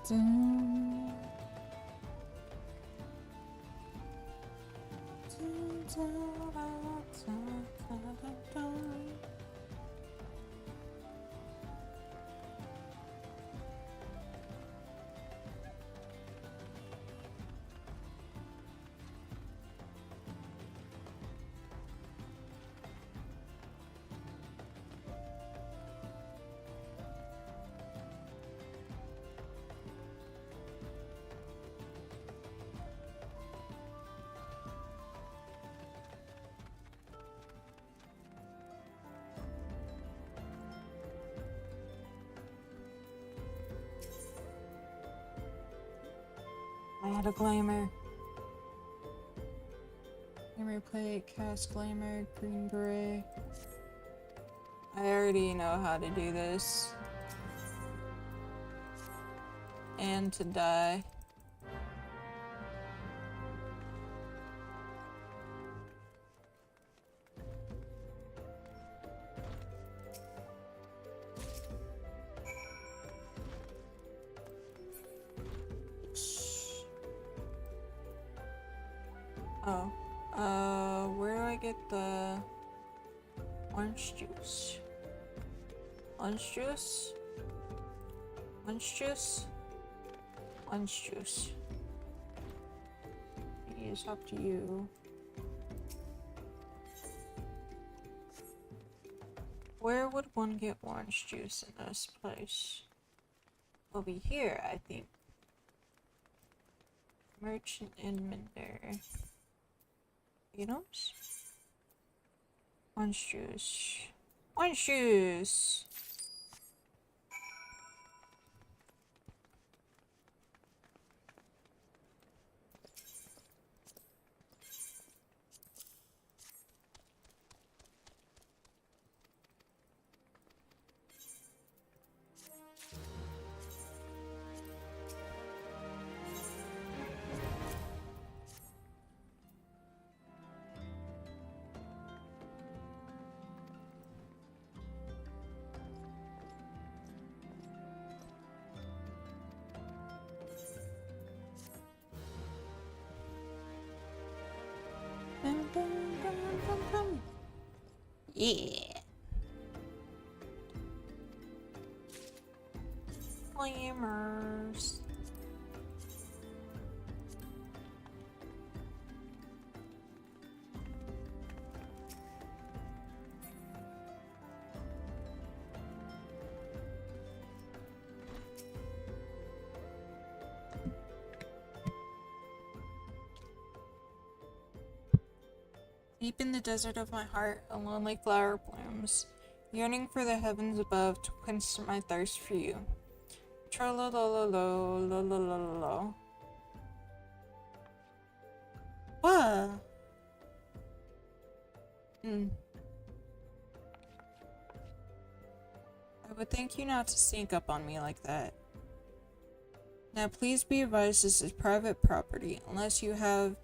Dun, dun. I had a glamour. Glamour plate, cast glamour, green beret. I already know how to do this. And to die. Oh. Where do I get the orange juice? Orange juice? Orange juice? Orange juice. It's up to you. Where would one get orange juice in this place? Over here, I think. Merchant inventory. Items? Orange juice. Orange juice! Dun, dun, dun, dun, dun. Yeah. Flamers. Deep in the desert of my heart, a lonely flower blooms, yearning for the heavens above to quench my thirst for you. Tra-la-la-la-lo, la-la-la-la-lo. What? I would thank you not to sneak up on me like that. Now please be advised this is private property. Unless you have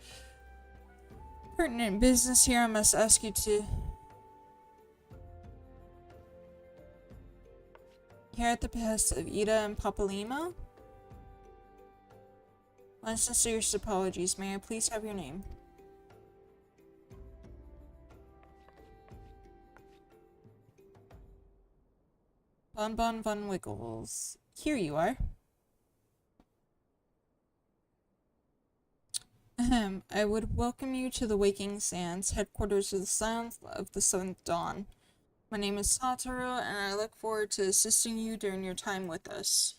pertinent business here, I must ask you to... Here at the behest of Ida and Papalima? My sincerest apologies. May I please have your name? Bon Bon Von Wiggles. Here you are. Ahem. I would welcome you to the Waking Sands, headquarters of the Scions of the Seventh Dawn. My name is Satoru, and I look forward to assisting you during your time with us.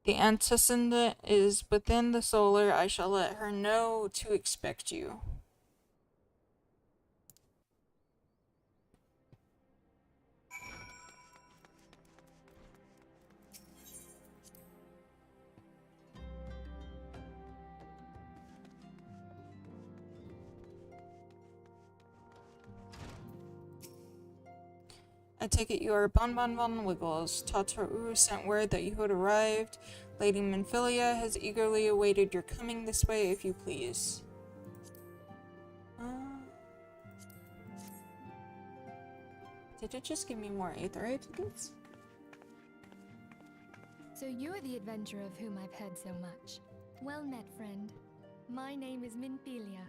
The antecedent is within the solar. I shall let her know to expect you. I take it you are Bon Bon Von Wiggles. Tataru sent word that you had arrived. Lady Minfilia has eagerly awaited your coming this way, if you please. Did it just give me more Aetherite tickets? So you're the adventurer of whom I've heard so much. Well met, friend. My name is Minthelia,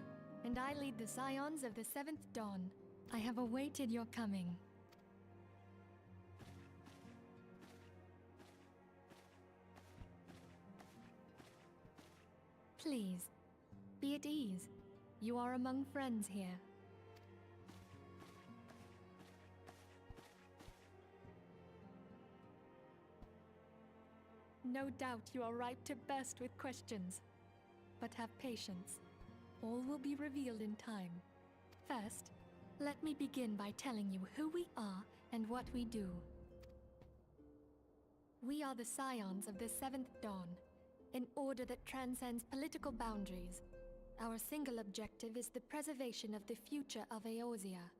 and I lead the Scions of the Seventh Dawn. I have awaited your coming. Please, be at ease. You are among friends here. No doubt you are ripe to burst with questions. But have patience. All will be revealed in time. First, let me begin by telling you who we are and what we do. We are the Scions of the Seventh Dawn, an order that transcends political boundaries. Our single objective is the preservation of the future of Eorzea.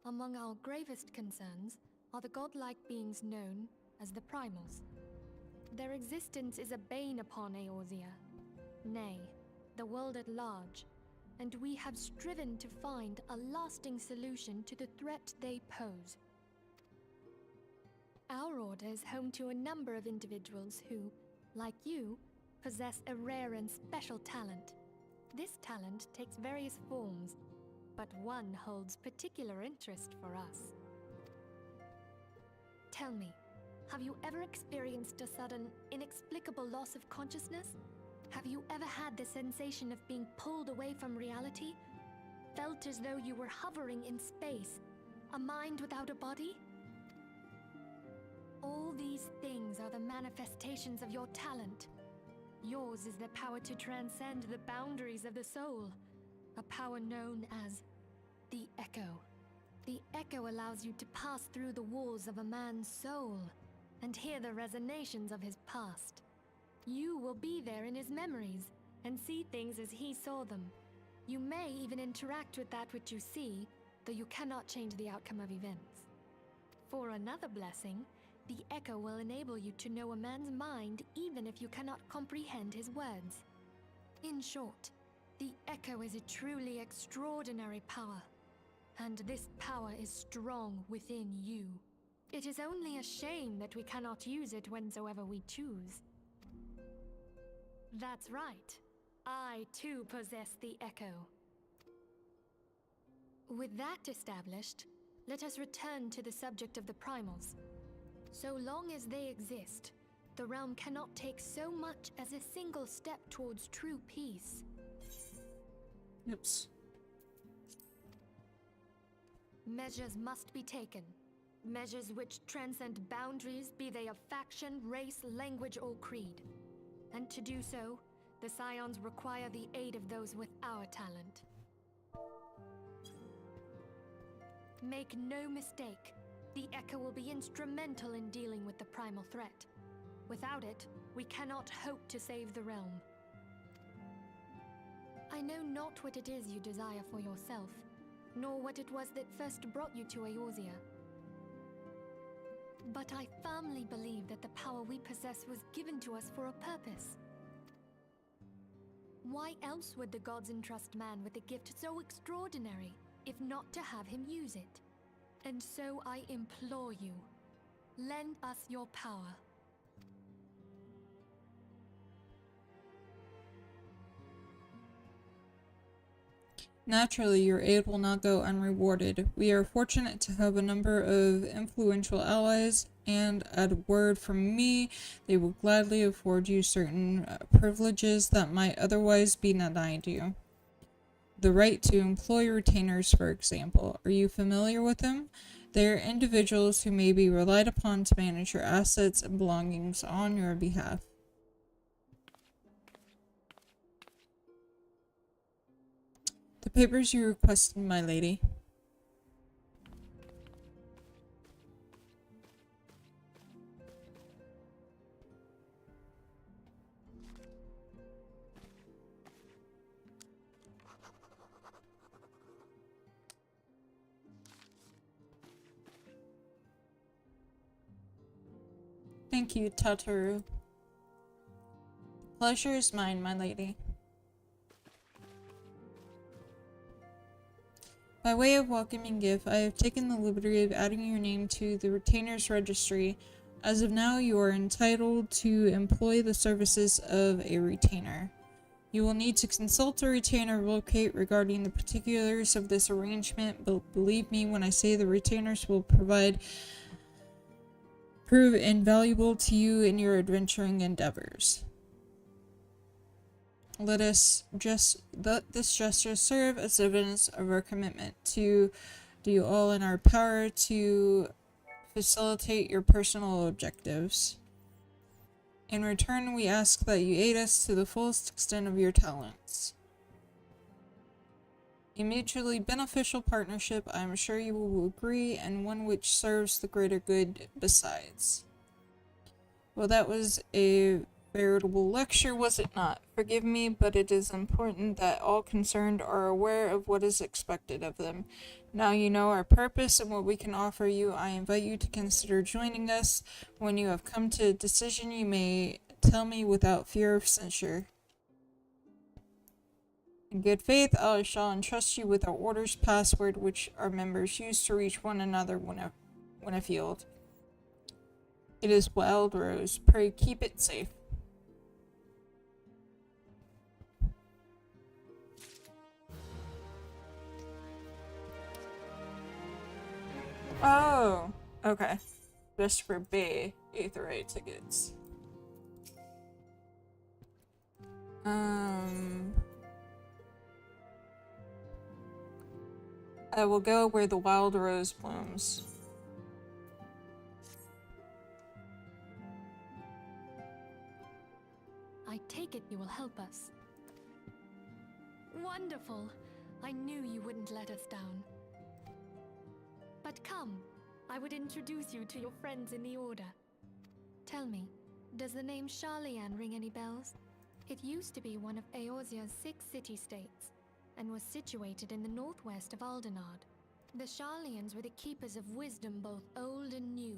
Among our gravest concerns are the godlike beings known as the Primals. Their existence is a bane upon Eorzea, nay, the world at large, and we have striven to find a lasting solution to the threat they pose. Our order is home to a number of individuals who, like you, possess a rare and special talent. This talent takes various forms, but one holds particular interest for us. Tell me, have you ever experienced a sudden, inexplicable loss of consciousness? Have you ever had the sensation of being pulled away from reality? Felt as though you were hovering in space, a mind without a body? All these things are the manifestations of your talent. Yours is the power to transcend the boundaries of the soul, a power known as the Echo. The Echo allows you to pass through the walls of a man's soul and hear the resonations of his past. You will be there in his memories and see things as he saw them. You may even interact with that which you see, though you cannot change the outcome of events. For another blessing, the Echo will enable you to know a man's mind even if you cannot comprehend his words. In short, the Echo is a truly extraordinary power, and this power is strong within you. It is only a shame that we cannot use it whensoever we choose. That's right. I too possess the Echo. With that established, let us return to the subject of the Primals. So long as they exist, the realm cannot take so much as a single step towards true peace. Oops. Measures must be taken. Measures which transcend boundaries, be they of faction, race, language, or creed. And to do so, the Scions require the aid of those with our talent. Make no mistake, the Echo will be instrumental in dealing with the primal threat. Without it, we cannot hope to save the realm. I know not what it is you desire for yourself, nor what it was that first brought you to Eorzea. But I firmly believe that the power we possess was given to us for a purpose. Why else would the gods entrust man with a gift so extraordinary, if not to have him use it? And so I implore you, lend us your power. Naturally, your aid will not go unrewarded. We are fortunate to have a number of influential allies, and at a word from me, they will gladly afford you certain privileges that might otherwise be denied you. The right to employ retainers, for example. Are you familiar with them? They are individuals who may be relied upon to manage your assets and belongings on your behalf. The papers you requested, my lady. Thank you, Tataru. The pleasure is mine, my lady. By way of welcoming gift, I have taken the liberty of adding your name to the Retainers Registry. As of now, you are entitled to employ the services of a retainer. You will need to consult a retainer locate regarding the particulars of this arrangement, but believe me when I say the retainers will prove invaluable to you in your adventuring endeavors. Let this gesture serve as evidence of our commitment to do all in our power to facilitate your personal objectives. In return, we ask that you aid us to the fullest extent of your talents. A mutually beneficial partnership, I am sure you will agree, and one which serves the greater good besides. Well, that was a veritable lecture, was it not? Forgive me, but it is important that all concerned are aware of what is expected of them. Now you know our purpose and what we can offer you. I invite you to consider joining us. When you have come to a decision, you may tell me without fear of censure. In good faith, I shall entrust you with our order's password, which our members use to reach one another when afield. It is Wild Rose. Pray keep it safe. Oh, okay. Just for Bay Aetherite tickets. I will go where the wild rose blooms. I take it you will help us. Wonderful! I knew you wouldn't let us down. But come, I would introduce you to your friends in the Order. Tell me, does the name Sharlayan ring any bells? It used to be one of Eorzea's 6 city-states, and was situated in the northwest of Aldenard. The Sharlayans were the keepers of wisdom both old and new.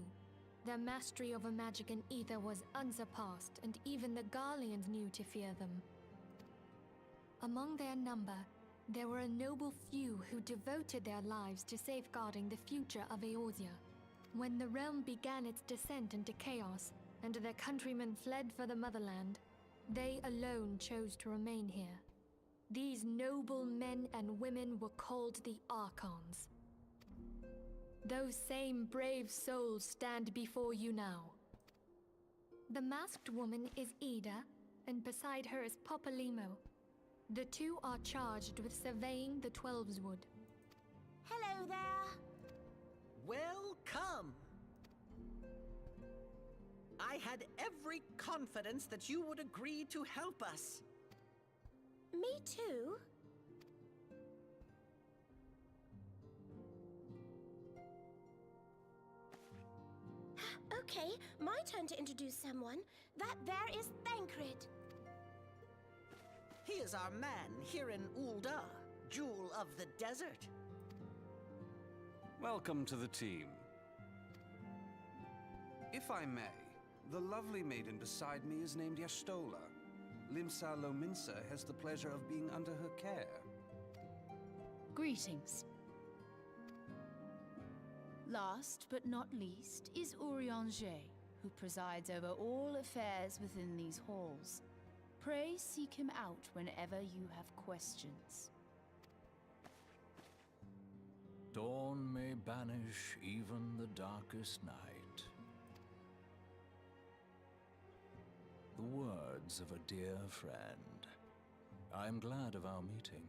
Their mastery over magic and ether was unsurpassed, and even the Garleans knew to fear them. Among their number, there were a noble few who devoted their lives to safeguarding the future of Eorzea. When the realm began its descent into chaos, and their countrymen fled for the motherland, they alone chose to remain here. These noble men and women were called the Archons. Those same brave souls stand before you now. The masked woman is Ida, and beside her is Popolimo. The two are charged with surveying the Twelveswood. Hello there! Welcome! I had every confidence that you would agree to help us. Me too? Okay, my turn to introduce someone. That there is Thancred. He is our man here in Ul'dah, Jewel of the Desert. Welcome to the team. If I may, the lovely maiden beside me is named Yastola. Limsa Lominsa has the pleasure of being under her care. Greetings. Last but not least is Urianger, who presides over all affairs within these halls. Pray seek him out whenever you have questions. Dawn may banish even the darkest night. The words of a dear friend. I'm glad of our meeting.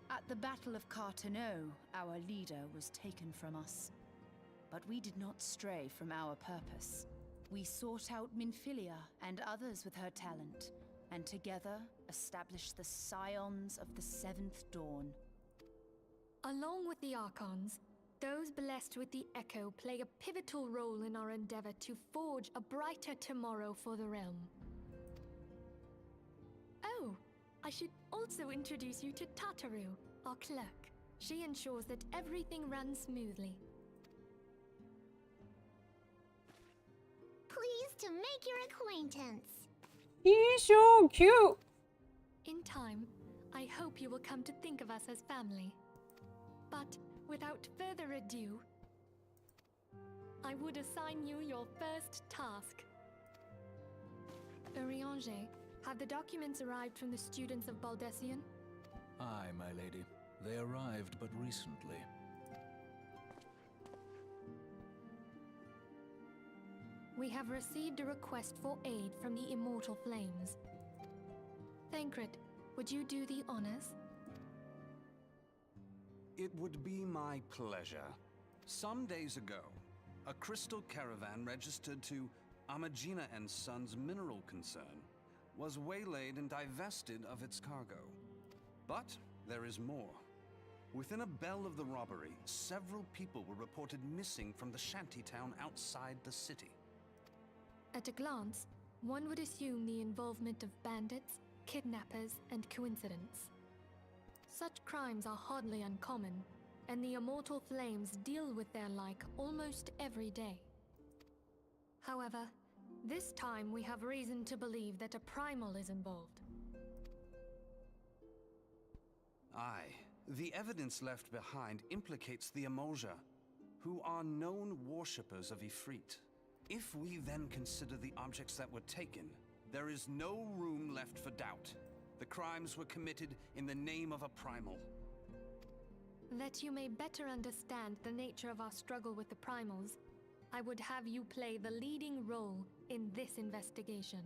At the Battle of Carteneau, our leader was taken from us. But we did not stray from our purpose. We sought out Minfilia and others with her talent, and together established the Scions of the Seventh Dawn. Along with the Archons, those blessed with the Echo play a pivotal role in our endeavor to forge a brighter tomorrow for the realm. Oh, I should also introduce you to Tataru, our clerk. She ensures that everything runs smoothly. Pleased to make your acquaintance. He's so cute! In time, I hope you will come to think of us as family. But without further ado, I would assign you your first task. Urianger, have the documents arrived from the students of Baldessian? Aye, my lady. They arrived but recently. We have received a request for aid from the Immortal Flames. Thancred, would you do the honors? It would be my pleasure. Some days ago, a crystal caravan registered to Amagina and Sons mineral concern was waylaid and divested of its cargo. But there is more. Within a bell of the robbery, several people were reported missing from the shantytown outside the city. At a glance, one would assume the involvement of bandits, kidnappers, and coincidence. Such crimes are hardly uncommon, and the Immortal Flames deal with their like almost every day. However, this time we have reason to believe that a primal is involved. Aye, the evidence left behind implicates the Emolja, who are known worshippers of Ifrit. If we then consider the objects that were taken, there is no room left for doubt. The crimes were committed in the name of a primal. That you may better understand the nature of our struggle with the primals, I would have you play the leading role in this investigation.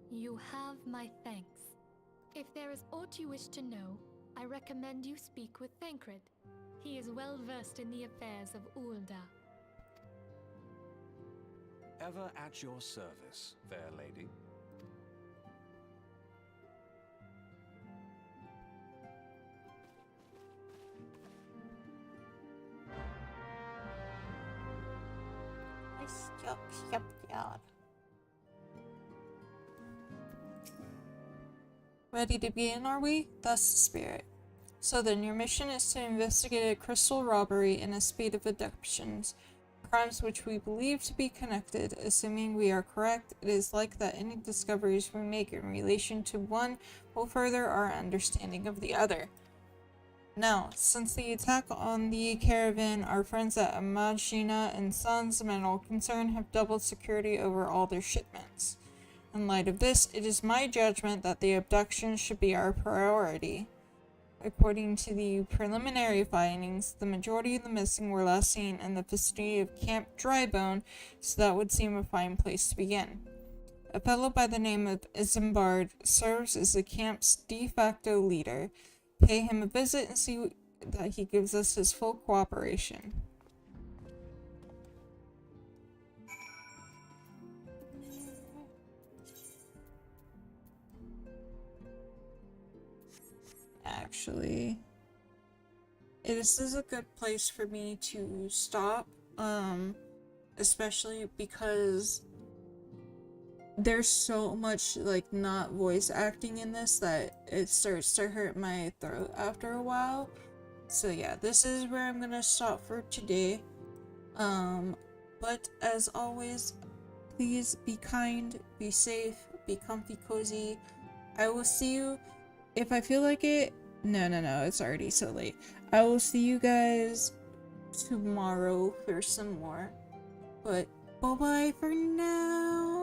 You have my thanks. If there is aught you wish to know, I recommend you speak with Thancred. He is well versed in the affairs of Ulda. Ever at your service, fair lady. Ready to begin, are we? Thus the spirit. So then, your mission is to investigate a crystal robbery and a spate of abductions, crimes which we believe to be connected. Assuming we are correct, it is like that any discoveries we make in relation to one will further our understanding of the other. Now, since the attack on the caravan, our friends at Amagina and Sons Mineral Concern have doubled security over all their shipments. In light of this, it is my judgment that the abduction should be our priority. According to the preliminary findings, the majority of the missing were last seen in the vicinity of Camp Drybone, so that would seem a fine place to begin. A fellow by the name of Isambard serves as the camp's de facto leader. Pay him a visit and see that he gives us his full cooperation. Actually, this is a good place for me to stop, especially because there's so much like not voice acting in this that it starts to hurt my throat after a while. So yeah, this is where I'm gonna stop for today. But as always, please be kind, be safe, be comfy, cozy. I will see you if I feel like it. No, it's already so late. I will see you guys tomorrow for some more. But bye-bye for now.